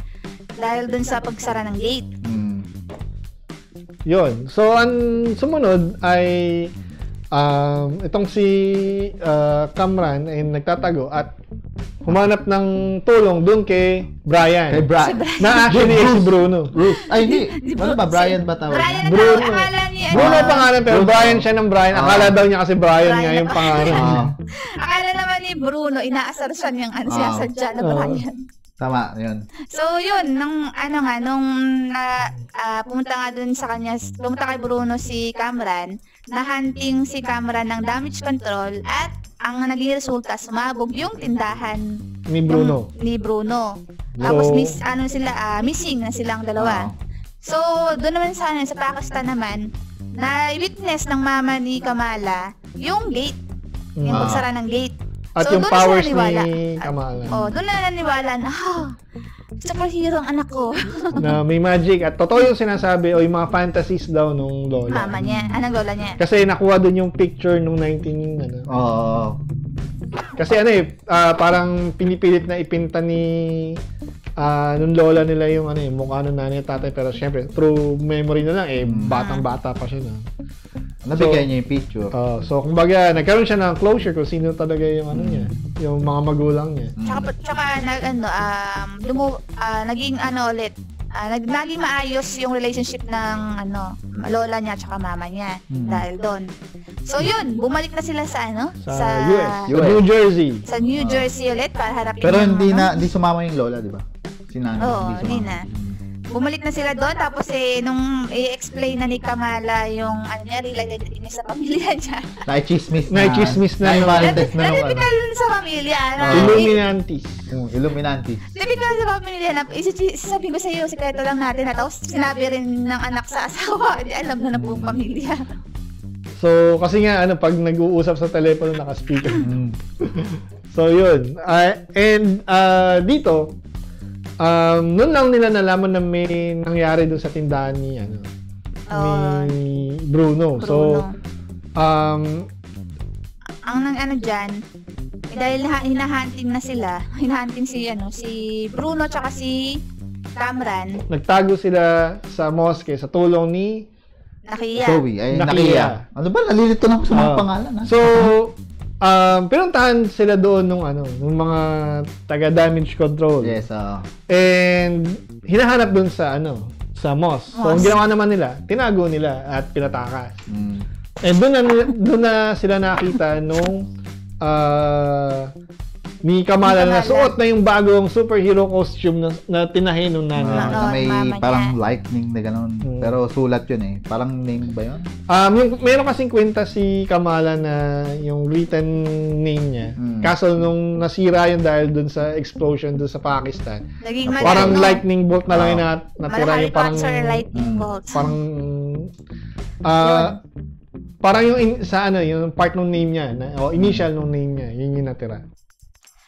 dahil dun sa pagsara ng gate. Yun. So, ang sumunod ay itong si Kamran ay nagtatago at humanap ng tulong dun kay Brian. Na actually si Bruno. Ay, hindi. Ano ba? Brian ba tawag? Bruno. Akala niya. Bruno pangalan pero Brian siya ng Brian. Akala daw niya kasi Brian nga yung pangalan. Akala naman ni Bruno, inaasar siya niyang sinasadya na Brian. Tama, yun. So, yun, nung pumunta nga dun sa kanya, pumunta kay Bruno si Kamran, na-hunting si Kamran ng damage control at ang naging resulta, sumabog yung tindahan ni Bruno. Tapos, missing na silang dalawa. So, doon naman sa Pakistan naman, na-witness ng mama ni Kamala yung gate, yung pagsara ng gate. At so, yung powers ni Kamala. Doon na naniwala na, superhero ang anak ko. Na may magic. At totoo yung sinasabi o yung mga fantasies daw nung lola. Mama niya. Anong lola niya? Kasi nakuha doon yung picture nung 19... Kasi parang pinipilit na ipinta ni nung lola nila yung mukha ng nanay at tatay. Pero syempre, through memory na lang, batang-bata pa siya na. Nabigay niya yung picture. So, kumbaga, nagkaroon siya ng closure kung sino talaga yung niya, yung mga magulang niya. Tsaka naging ulit, naging maayos yung relationship ng lola niya at saka mama niya dahil doon. So yun, bumalik na sila sa sa US. New Jersey. Sa New Jersey ulit para harapin. Pero hindi sumama yung lola, di ba? Si nanay. Oo, hindi na. Bumalik na sila doon, tapos nung i-explain na ni Kamala yung real identity niya sa pamilya niya. Naichismis na yung Marites na yung typical sa pamilya. Illuminati. Typical sa pamilya na, sabi ko sa iyo, sikreto lang natin na, tapos sinabi rin ng anak sa asawa, alam na buong pamilya. So, kasi nga, pag nag-uusap sa telepono, naka-speaker. So, yun. And dito, noon lang nila nalaman na may nangyari doon sa tindahan ni Bruno. So, ang dyan, dahil hinahantin na sila, hinahantin si Bruno tsaka si Cameron. Nagtago sila sa mosque sa tulong ni Nakia. Ano ba? Nalilito na ako sa mga pangalan. So, pinuntahan sila doon nung mga taga-damage control. Yes, And hinahanap doon sa mosque. So, ang ginawa naman nila, tinago nila at pinatakas. And doon na sila nakita nung ni Kamala na suot na yung bagong superhero costume na tinahin nung nanay. Na may parang lightning na gano'n. Pero sulat yun eh. Parang name ba yun? Meron kasing kwenta si Kamala na yung written name niya. Kaso nung nasira yun dahil dun sa explosion dun sa Pakistan. Parang lightning bolt na lang yung natira yung parang lightning bolt. Parang yung yung part ng name niya o initial ng name niya, yun yung natira.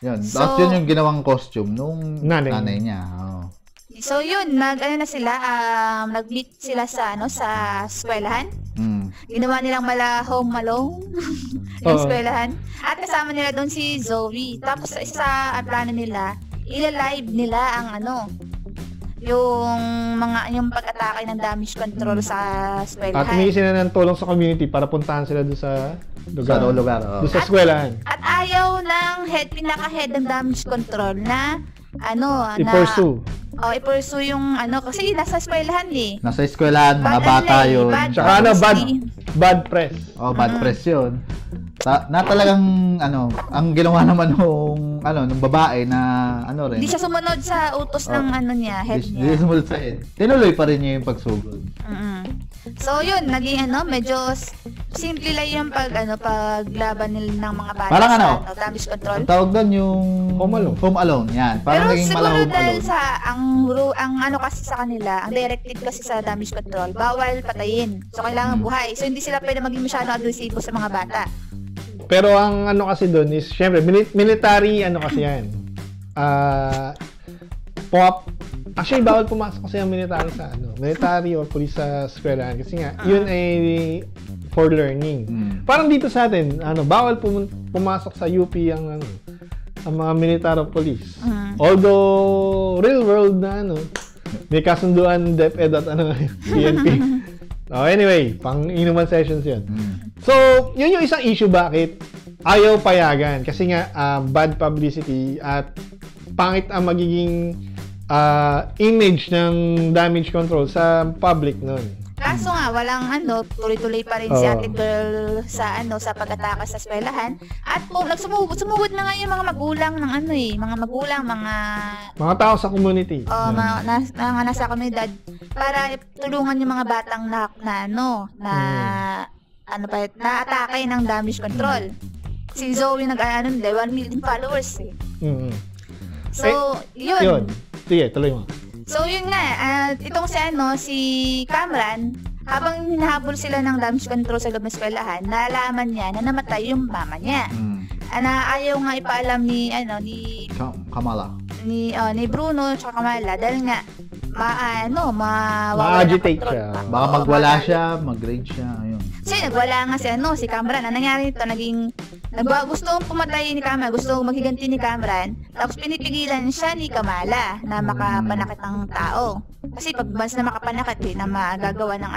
Yun. Tapos yun yung ginawang costume nung nanay niya. So yun, nag-meet sila sa eskwelahan. Ginawa nilang home alone yung eskwelahan. At kasama nila doon si Zoe. Tapos sa plano nila, ila-live nila ang yung pag-atake ng damage control sa eskwelahan. At humingi sila ng tulong sa community para puntahan sila doon sa lugar. Doon sa eskwelahan. At ayaw ng pinaka-head ng damage control na i-pursue yung kasi nasa eskwelahan eh. Nasa eskwelahan, mga bata yun. Tsaka bad press. Bad press yun. Na talagang ang ginawa naman nung babae na rin. Hindi siya sumunod sa utos ng head niya. Hindi sumunod sa head. Tinuloy pa rin niya yung pagsugod. So yun, naging medyo simple lang yung paglaban nila ng mga bata parang sa damage control. Ang tawag doon yung Home Alone. Yan. Parang pero naging siguro Home dahil Alone. sa ang kasi sa kanila, ang directive kasi sa damage control, bawal patayin. So kailangan buhay. So hindi sila pwede maging masyado agresibo sa mga bata. Pero ang kasi doon is, syempre, military kasi yan. Actually, bawal pumasok kasi ang military or police sa eskwelahan. Kasi nga, yun ay for learning. Parang dito sa atin, bawal pumasok sa UP ang mga military or police. Although, real world na may kasunduan DepEd at PNP. Anyway, pang-inuman sessions yun. So, yun yung isang issue bakit ayaw payagan. Kasi nga, bad publicity at pangit ang magiging image ng damage control sa public nun. Kaso nga, walang tuloy-tuloy pa rin si ate girl sa pag-atake sa eskwelahan. At sumugod na nga yung mga magulang ng mga tao sa community. Mga nasa komunidad para tulungan yung mga batang na-atake ng damage control. Si Zoe 1 million followers eh. So, yun. Sige, tuloy mo. So, yun nga, itong si Cameron, habang hinahabol sila ng damage control sa loob ng eskwelahan, nalaman niya na namatay yung mama niya. Na ayaw nga ipaalam ni Kamala. Ni Bruno at Kamala dahil nga ma-agitate siya. Baka magwala siya, mag-rage siya, ayun. So, nagwala nga si Cameron. Ang nangyari nito, gusto pumatay ni Cameron, gusto maghiganti ni Cameron, tapos pinipigilan siya ni Kamala na makapanakit ng tao. Kasi pag once na makapanakit, na magagawa ng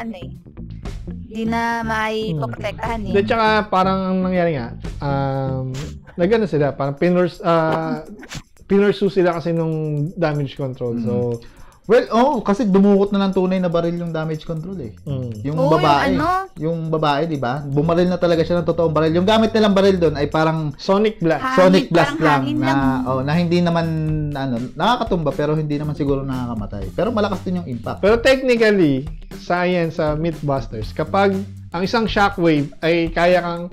hindi na maipoprotektahan eh. At saka parang ang nangyari nga, sila, parang pinursu sila kasi nung damage control. So, Well, kasi dumukot na ng tunay na baril yung damage control eh. Yung babae, yung babae, di ba? Bumaril na talaga siya ng totoong baril. Yung gamit nilang baril doon ay parang Sonic Blast. Sonic Blast lang na hindi naman nakakatumba pero hindi naman siguro nakakamatay. Pero malakas din yung impact. Pero technically, science sa Mythbusters, kapag ang isang shockwave ay kaya kang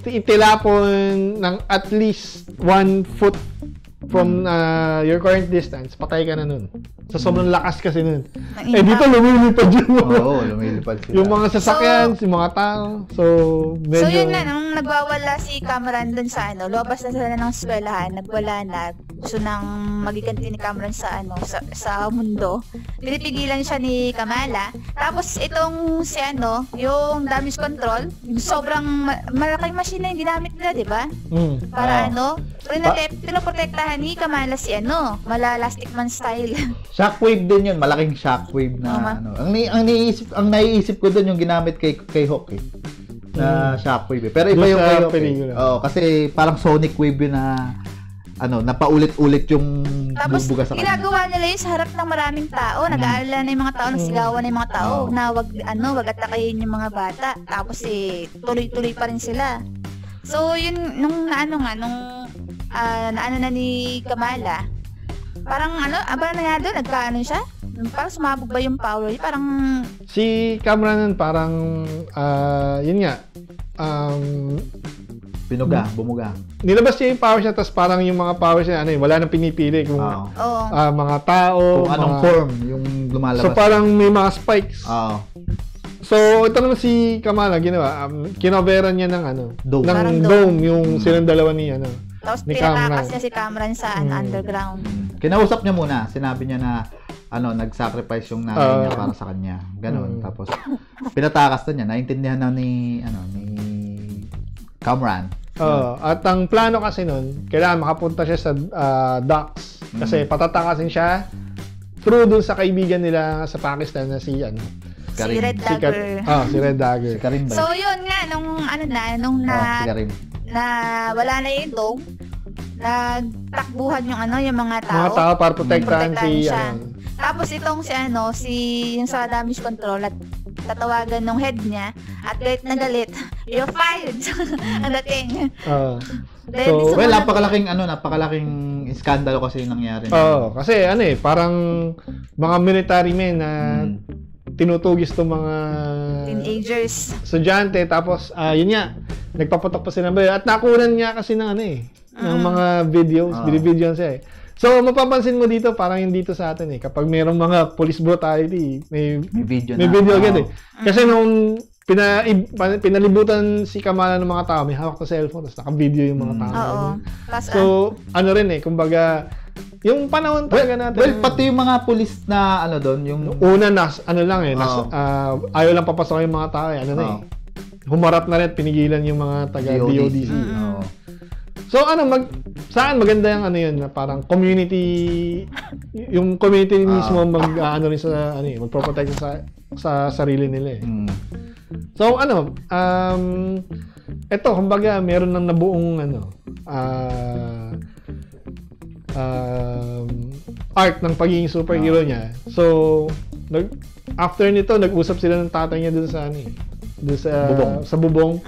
itilapon ng at least 1 foot from your current distance, patay ka na nun. So, sobrang lakas kasi nun. Dito lumilipad yun. Lumilipad sila. Yung mga sasakyan, yung mga tao. So, medyo... So, yun na, nung nagwawala si Cameron dun sa lumabas na sila ng eskwelahan, nagwala na, gusto nang magiganti ni Cameron sa sa mundo. Pinipigilan siya ni Kamala. Tapos, itong si yung damage control, yung sobrang malaking machine na yung ginamit nila, di ba? Para pinoprotektahan ni Kamala si Malalastic Man style. Shockwave din yun, malaking shockwave na Ang naiisip ko doon yung ginamit kay Hawk na shockwave. Pero iba yung kay Hawk. Kasi parang sonic wave yun na napaulit-ulit yung bubuga sa kanya. Ginagawa nila yun sa harap ng maraming tao. Nag-aalala na yung mga tao, nagsigawan na yung mga tao na wag atakayin yung mga bata. Tapos tuloy-tuloy pa rin sila. So yun nung naano na ni Kamala. Parang nangyari doon? Nagkaano siya? Parang sumabog ba yung power? Parang... Si Cameron parang, yun nga, bumuga. Nilabas niya yung powers niya, tapos parang yung mga powers niya, wala nang pinipili kung mga tao, kung anong form yung lumalabas. So parang may mga spikes. So ito naman si Kamala ginawa, kinoveran niya ng dome yung silang dalawa ni Tapos pinatakas niya si Cameron sa underground. Kinausap niya muna, sinabi niya na nag-sacrifice yung nanay niya para sa kanya. Ganon. Tapos pinatakas na niya, naintindihan na ni Cameron. At ang plano kasi nun, kailangan makapunta siya sa docks kasi patatakasin siya through dun sa kaibigan nila sa Pakistan na si Red Dagger. Si Red Dagger. Si Karim ba? So yun nga si Karim. Na wala na yung dome, nagtakbuhan yung mga tao. Mga tao para protektahan siya. Tapos itong yung sa damage control at tatawagan ng head niya at galit na galit, you're fired. Ang dating. Napakalaking iskandalo kasi yung nangyari. Kasi parang mga military men na tinutugis tong mga teenagers, estudyante, tapos yun nga, nagpapatok pa sila at nakunan niya kasi ng ng mga videos, binibidyoan siya So, mapapansin mo dito, parang yung dito sa atin kapag mayroong mga police brutality, may video agad Kasi nung pinalibutan si Kamala ng mga tao, may hawak na cellphone, tapos naka-video yung mga tao. So, kumbaga, yung panahon talaga natin. Well, pati yung mga police na doon, yung una ayaw lang papasok yung mga tao humarap na rin, pinigilan yung mga taga-DODC. So saan maganda yung yun na parang community mismo rin sa magpo-protect sa sarili nila So eto kumbaga meron nang nabuong arc ng pagiging superhero niya. So after nito nag-usap sila ng tatay niya dun sa bubong.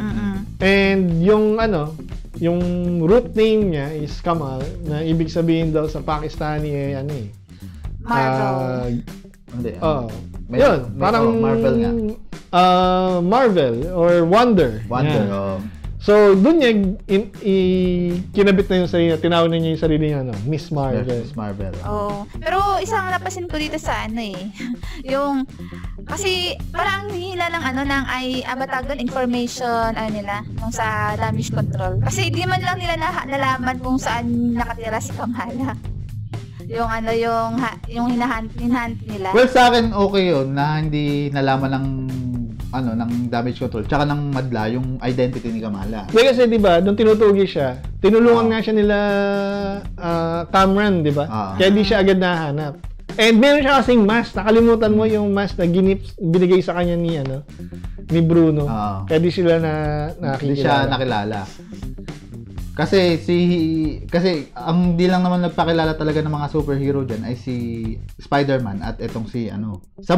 And yung root name niya is Kamal, na ibig sabihin daw sa Pakistani Marvel. Yun, parang Marvel nga. Marvel or Wonder. So, doon niya kinabit na yung sarili niya, tinawag na niya yung sarili niya, Miss Marvel. Miss Marvel. Pero isang napasin ko dito sa yung, kasi parang hihila ng information, yung sa damage control. Kasi di man lang nila nalaman kung saan nakatira si Kamala. Yung hinahunt nila. Well, sa akin okay yun, na hindi nalaman ng damage control tsaka ng madla yung identity ni Kamala. Kasi di ba, nung tinutugi siya, tinulungan nga siya nila Cameron, di ba? Kaya di siya agad nahanap. And meron siya kasing mask, nakalimutan mo yung mask na binigay sa kanya ni Bruno. Kaya di sila nakikilala. Di siya nakilala. Kasi ang di lang naman nagpakilala talaga ng mga superhero diyan ay si Spider-Man at itong si sa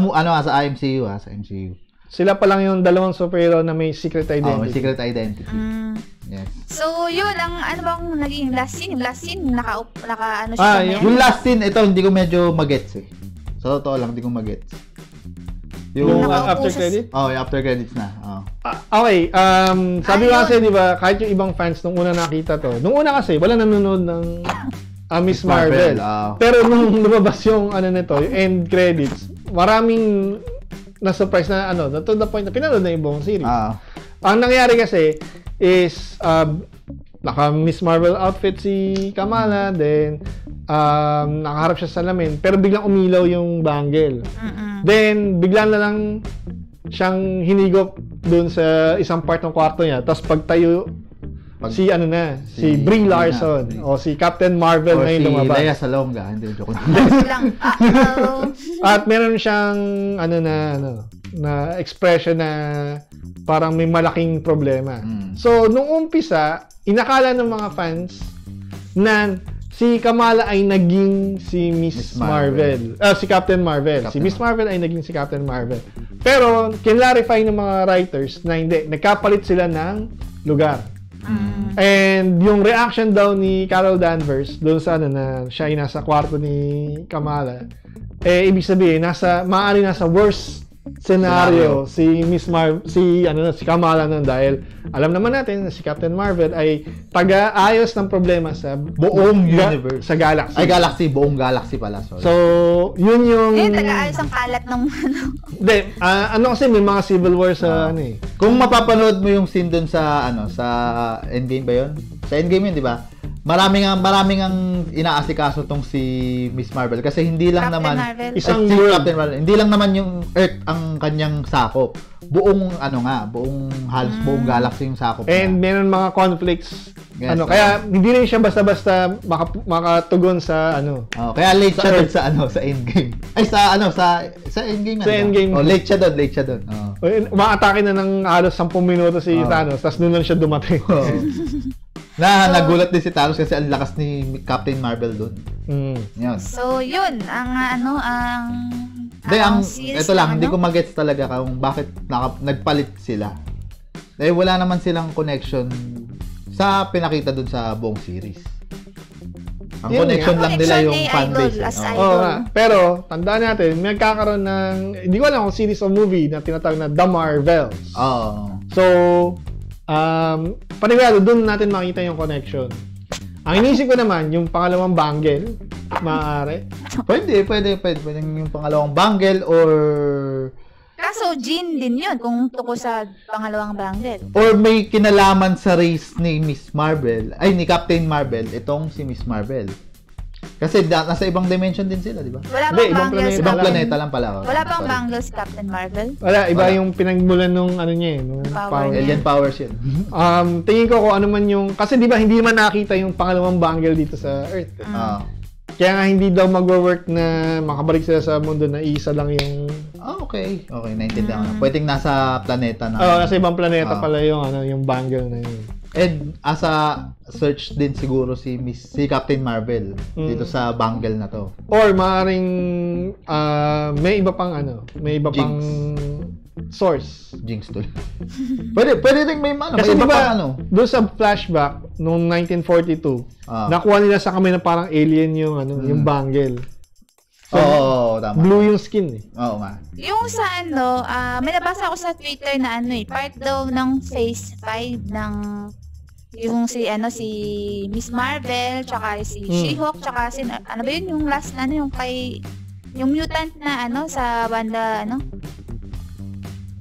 IMCU sa MCU. Sila pa lang yung dalawang superhero na may secret identity. May secret identity. Yes. So, yun ang bang naging last scene? Yung last scene, naka siya. Yung last scene, ito hindi ko medyo magets eh. Sa totoo lang, hindi ko magets. Yung after credit? Yung after credits na. Okay, sabi ko kasi, di ba, kahit yung ibang fans nung una nakita to, nung una kasi, wala nanonood ng Miss Marvel. Pero nung lumabas yung nito, yung end credits, maraming na-surprise na to the point na pinanood na yung buong series. Ang nangyari kasi is naka Miss Marvel outfit si Kamala, then nakaharap siya sa salamin, pero biglang umilaw yung bangle. Then biglang na lang siyang hinigop doon sa isang part ng kwarto niya. Tapos pagtayo si Brie Larson o si Captain Marvel na yung lumabas. Si Lea Salonga, hindi joke lang. At meron siyang na expression na parang may malaking problema. So nung umpisa, inakala ng mga fans na si Kamala ay naging si Miss Marvel. Si Captain Marvel. Si Miss Marvel ay naging si Captain Marvel. Pero kinlarify ng mga writers na hindi, nagkapalit sila ng lugar. And yung reaction daw ni Carol Danvers doon sa na siya ay nasa kwarto ni Kamala, ibig sabihin maaari nasa worst scenario si si Kamala nun, dahil alam naman natin na si Captain Marvel ay taga-ayos ng problema sa buong universe, sa galaxy. Ay, buong galaxy pala. Sorry. So, yun yung taga-ayos ang kalat ng Hindi, kasi may mga civil war sa Kung mapapanood mo yung scene dun sa sa Endgame ba yun? Sa Endgame yun, di ba? Maraming ang inaasikaso tong si Miss Marvel kasi hindi lang Captain naman Marvel. Isang Captain Marvel, hindi lang naman yung Earth ang kanyang sakop. Buong halos buong galaxy yung sakop. And meron mga conflicts. Yes, kaya hindi rin siya basta-basta makatugon sa kaya late siya doon sa Endgame. Ay sa Endgame. Sa Endgame. Late siya doon. Umaatake na ng halos 10 minuto si Thanos, tapos noon lang siya dumating. Nagulat din si Thanos kasi ang lakas ni Captain Marvel doon. Yun. So, yun ang ito lang, hindi ko magets talaga kung bakit nagpalit sila. Dahil wala naman silang connection sa pinakita doon sa buong series. Ang connection lang nila yung fanbase. Pero, tandaan natin, may nagkakaroon ng, hindi ko alam kung series o movie na tinatawag na The Marvels. So, panigurado, doon natin makita yung connection. Ang inisip ko naman, yung pangalawang bangle, maaari. Pwede yung pangalawang bangle or... Kaso, Jean din yun kung tuko sa pangalawang bangle. Or may kinalaman sa race ni Miss Marvel, ni Captain Marvel, itong si Miss Marvel. Kasi nasa ibang dimension din sila, di ba? Wala bang bangles? Ibang planeta lang pala. Wala bang bangles Captain Marvel? Wala, iba yung pinagmulan nung niya nung power. Alien powers yun. Tingin ko kung ano man yung, kasi di ba hindi man nakita yung pangalawang bangle dito sa Earth. Kaya nga hindi daw magwo-work na makabalik sila sa mundo na isa lang yung... Okay, naintindihan ko na. Pwedeng nasa planeta na. Nasa ibang planeta pala yung bangle na yun. And as a search din siguro si Captain Marvel dito sa bangle na to. Or maaaring may iba pang source. Jinx to. Pwede rin may Kasi may diba, doon sa flashback noong 1942, nakuha nila sa kamay na parang alien yung yung bangle. So, tama. Blue yung skin eh. Oo nga. Yung sa may nabasa ako sa Twitter na part daw ng Phase 5 ng yung si Miss Marvel, tsaka si She-Hulk, tsaka si ba yun yung last na yung kay yung mutant na sa Wanda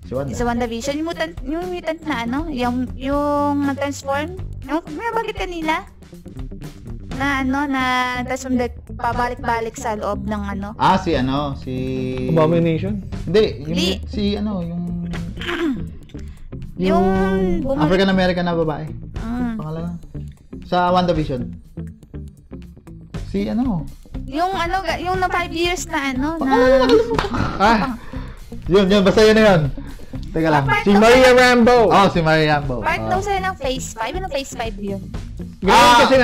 Si sa WandaVision, yung mutant na yung nag-transform, yung may bakit kanila na transform pabalik-balik sa loob ng si Abomination? Hindi, yung African American na babae. Pangalan sa WandaVision. Yung na 5 years na Yun, basta yun na yun. Teka lang. Si Maria Rambeau. Si Maria Rambeau. Part daw sila ng Phase 5. Anong Phase 5 yun? Ngayon kasi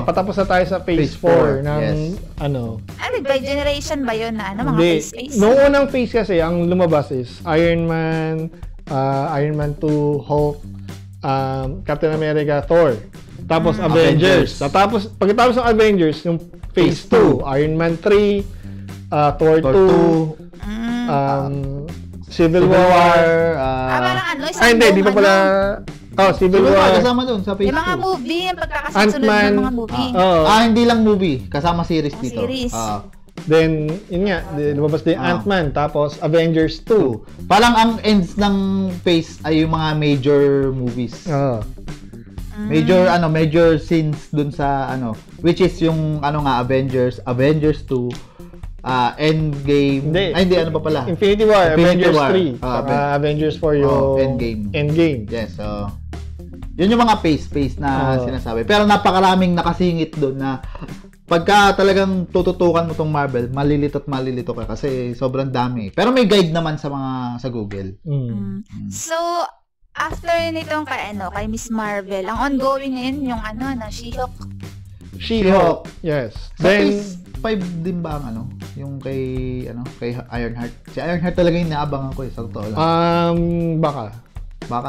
patapos na tayo sa phase 4 ng Ano, by generation ba yun na mga phase? Noong unang phase kasi, ang lumabas is Iron Man 2, Hulk, Captain America, Thor. Tapos Avengers. Tapos, pagkatapos ng Avengers, yung phase 2, Iron Man 3, Thor 2, Civil War. Hindi pa pala. Civil War. Kasama doon sa phase 2. Yung mga movie, yung pagkakasunod ng mga movie. Hindi lang movie. Kasama series dito. Then, yun nga, lumabas din Ant-Man, tapos Avengers 2. Parang ang ends ng phase ay yung mga major movies. Major scenes dun sa which is yung Avengers 2, Endgame. Hindi, ano pa pala? Infinity War, Avengers 3, Avengers 4 yung Endgame. Yes, yun yung mga phase na sinasabi. Pero napakaraming nakasingit doon na pagka talagang tututukan mo tong Marvel, malilito ka kasi sobrang dami. Pero may guide naman sa Google. So, after nitong kay Miss Marvel, ang ongoing ngayon yung She-Hulk. She-Hulk, yes. Then, phase 5 din ba ang yung kay Ironheart? Si Ironheart talaga yung naabangan ko sa totoo lang. Baka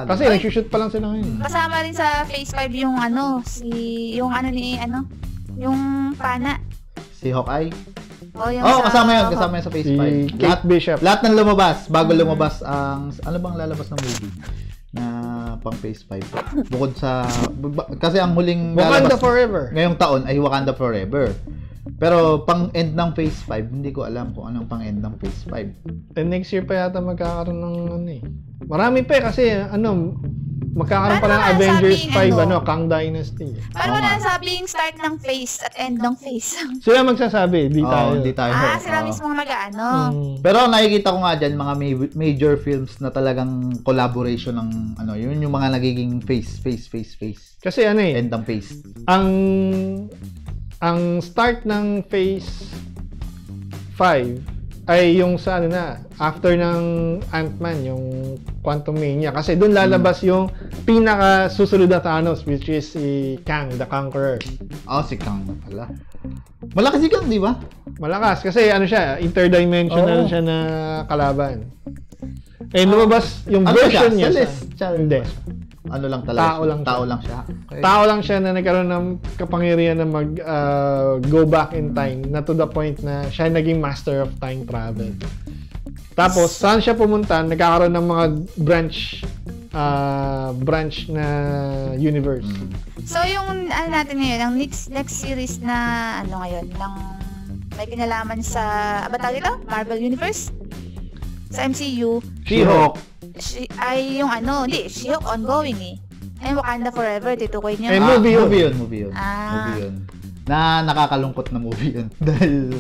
kasi nag-shoot pa lang sila ngayon. Kasama rin sa phase 5 yung yung pana. Si Hawkeye? Kasama yun sa phase 5. Kate Bishop. Lahat ng lumabas, bago lumabas ang, ano bang lalabas ng movie na pang phase 5? Bukod sa, kasi ang huling Wakanda lalabas Forever ngayong taon ay Wakanda Forever. Pero pang end ng phase 5, hindi ko alam kung anong pang end ng phase 5. Next year pa yata magkakaroon ng Marami pa kasi magkakaroon pa ng Avengers 5 Kang Dynasty. Paano na nasabing start ng phase at end ng phase? Sila magsasabi, di tayo. Sila mismo Pero nakikita ko nga dyan mga major films na talagang collaboration ng yun yung mga nagiging phase. Kasi end ng phase. Ang start ng phase 5 ay yung sa after ng Ant-Man, yung Quantumania. Kasi doon lalabas yung pinaka susunod na Thanos, which is si Kang, the Conqueror. Si Kang na pala. Malakas si Kang, di ba? Malakas. Kasi siya, interdimensional siya na kalaban. Lumabas yung version niya. Hindi. Ano lang talaga? Tao lang siya. Okay. Tao lang siya na nagkaroon ng kapangyarihan na go back in time, na to the point na siya naging master of time travel. Tapos saan siya pumunta, nagkakaroon ng mga branch na universe. So yung natin ngayon, ang next series na ngayon, ng may kinalaman sa Marvel Universe sa MCU, She-Hulk. Ay yung She-Hulk ongoing Wakanda Forever, titukoy niya. Movie yun. Movie yun. Na nakakalungkot na movie yun. Dahil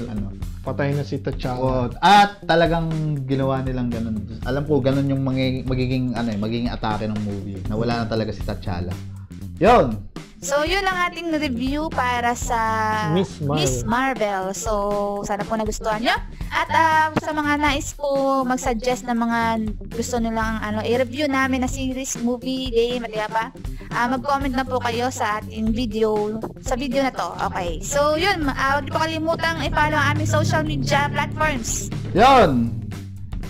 patay na si T'Challa. At talagang ginawa nilang ganun. Alam ko ganun yung magiging atake ng movie. Nawala na talaga si T'Challa. Yun. So, yun ang ating review para sa Miss Marvel. So, sana po nagustuhan nyo. At sa mga nais po mag-suggest na mga gusto nilang i-review namin na series, movie, game, mag-comment na po kayo sa ating video, sa video na to. Okay. So, yun. Huwag po kalimutang i-follow ang aming social media platforms. Yun.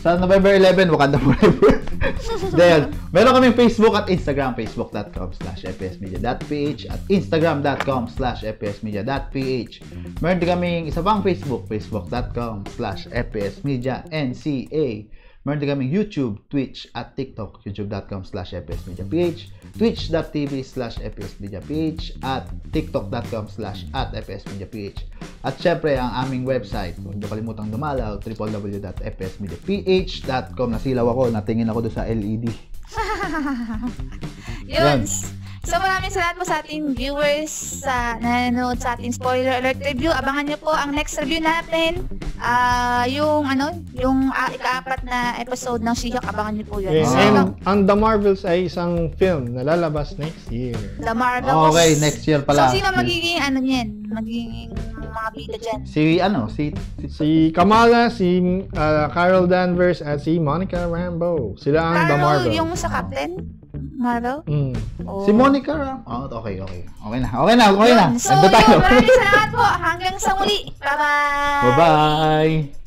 Sa November 11, Wakanda Forever. Then, meron kaming Facebook at Instagram, facebook.com/fpsmedia.ph at instagram.com/fpsmedia.ph. Meron din kaming isa pang Facebook, facebook.com/fpsmedia.nca. Meron din kaming YouTube, Twitch at TikTok, youtube.com/fpsmediaph, twitch.tv/fpsmediaph at tiktok.com/fpsmediaph. At syempre, ang aming website, huwag niyo kalimutang dumalaw, www.fpsmediaph.com. Nasilaw ako, natingin ako doon sa LED. Yun. So maraming salamat po sa ating viewers na nanonood sa ating spoiler alert review. Abangan niyo po ang next review natin. Yung ika-4 na episode ng She-Hulk, abangan niyo po yun. Yes. And ang The Marvels ay isang film na lalabas next year. The Marvels. Okay, next year pala. So sino magiging magiging mga bida dyan? Si Kamala, si Carol Danvers at si Monica Rambeau. Sila ang The Marvels. Carol yung sa Captain Marvel? Oh. Si Monica Rambeau. Oh, okay. Okay na. So, maraming salamat po. Hanggang sa muli. Bye-bye! Bye-bye!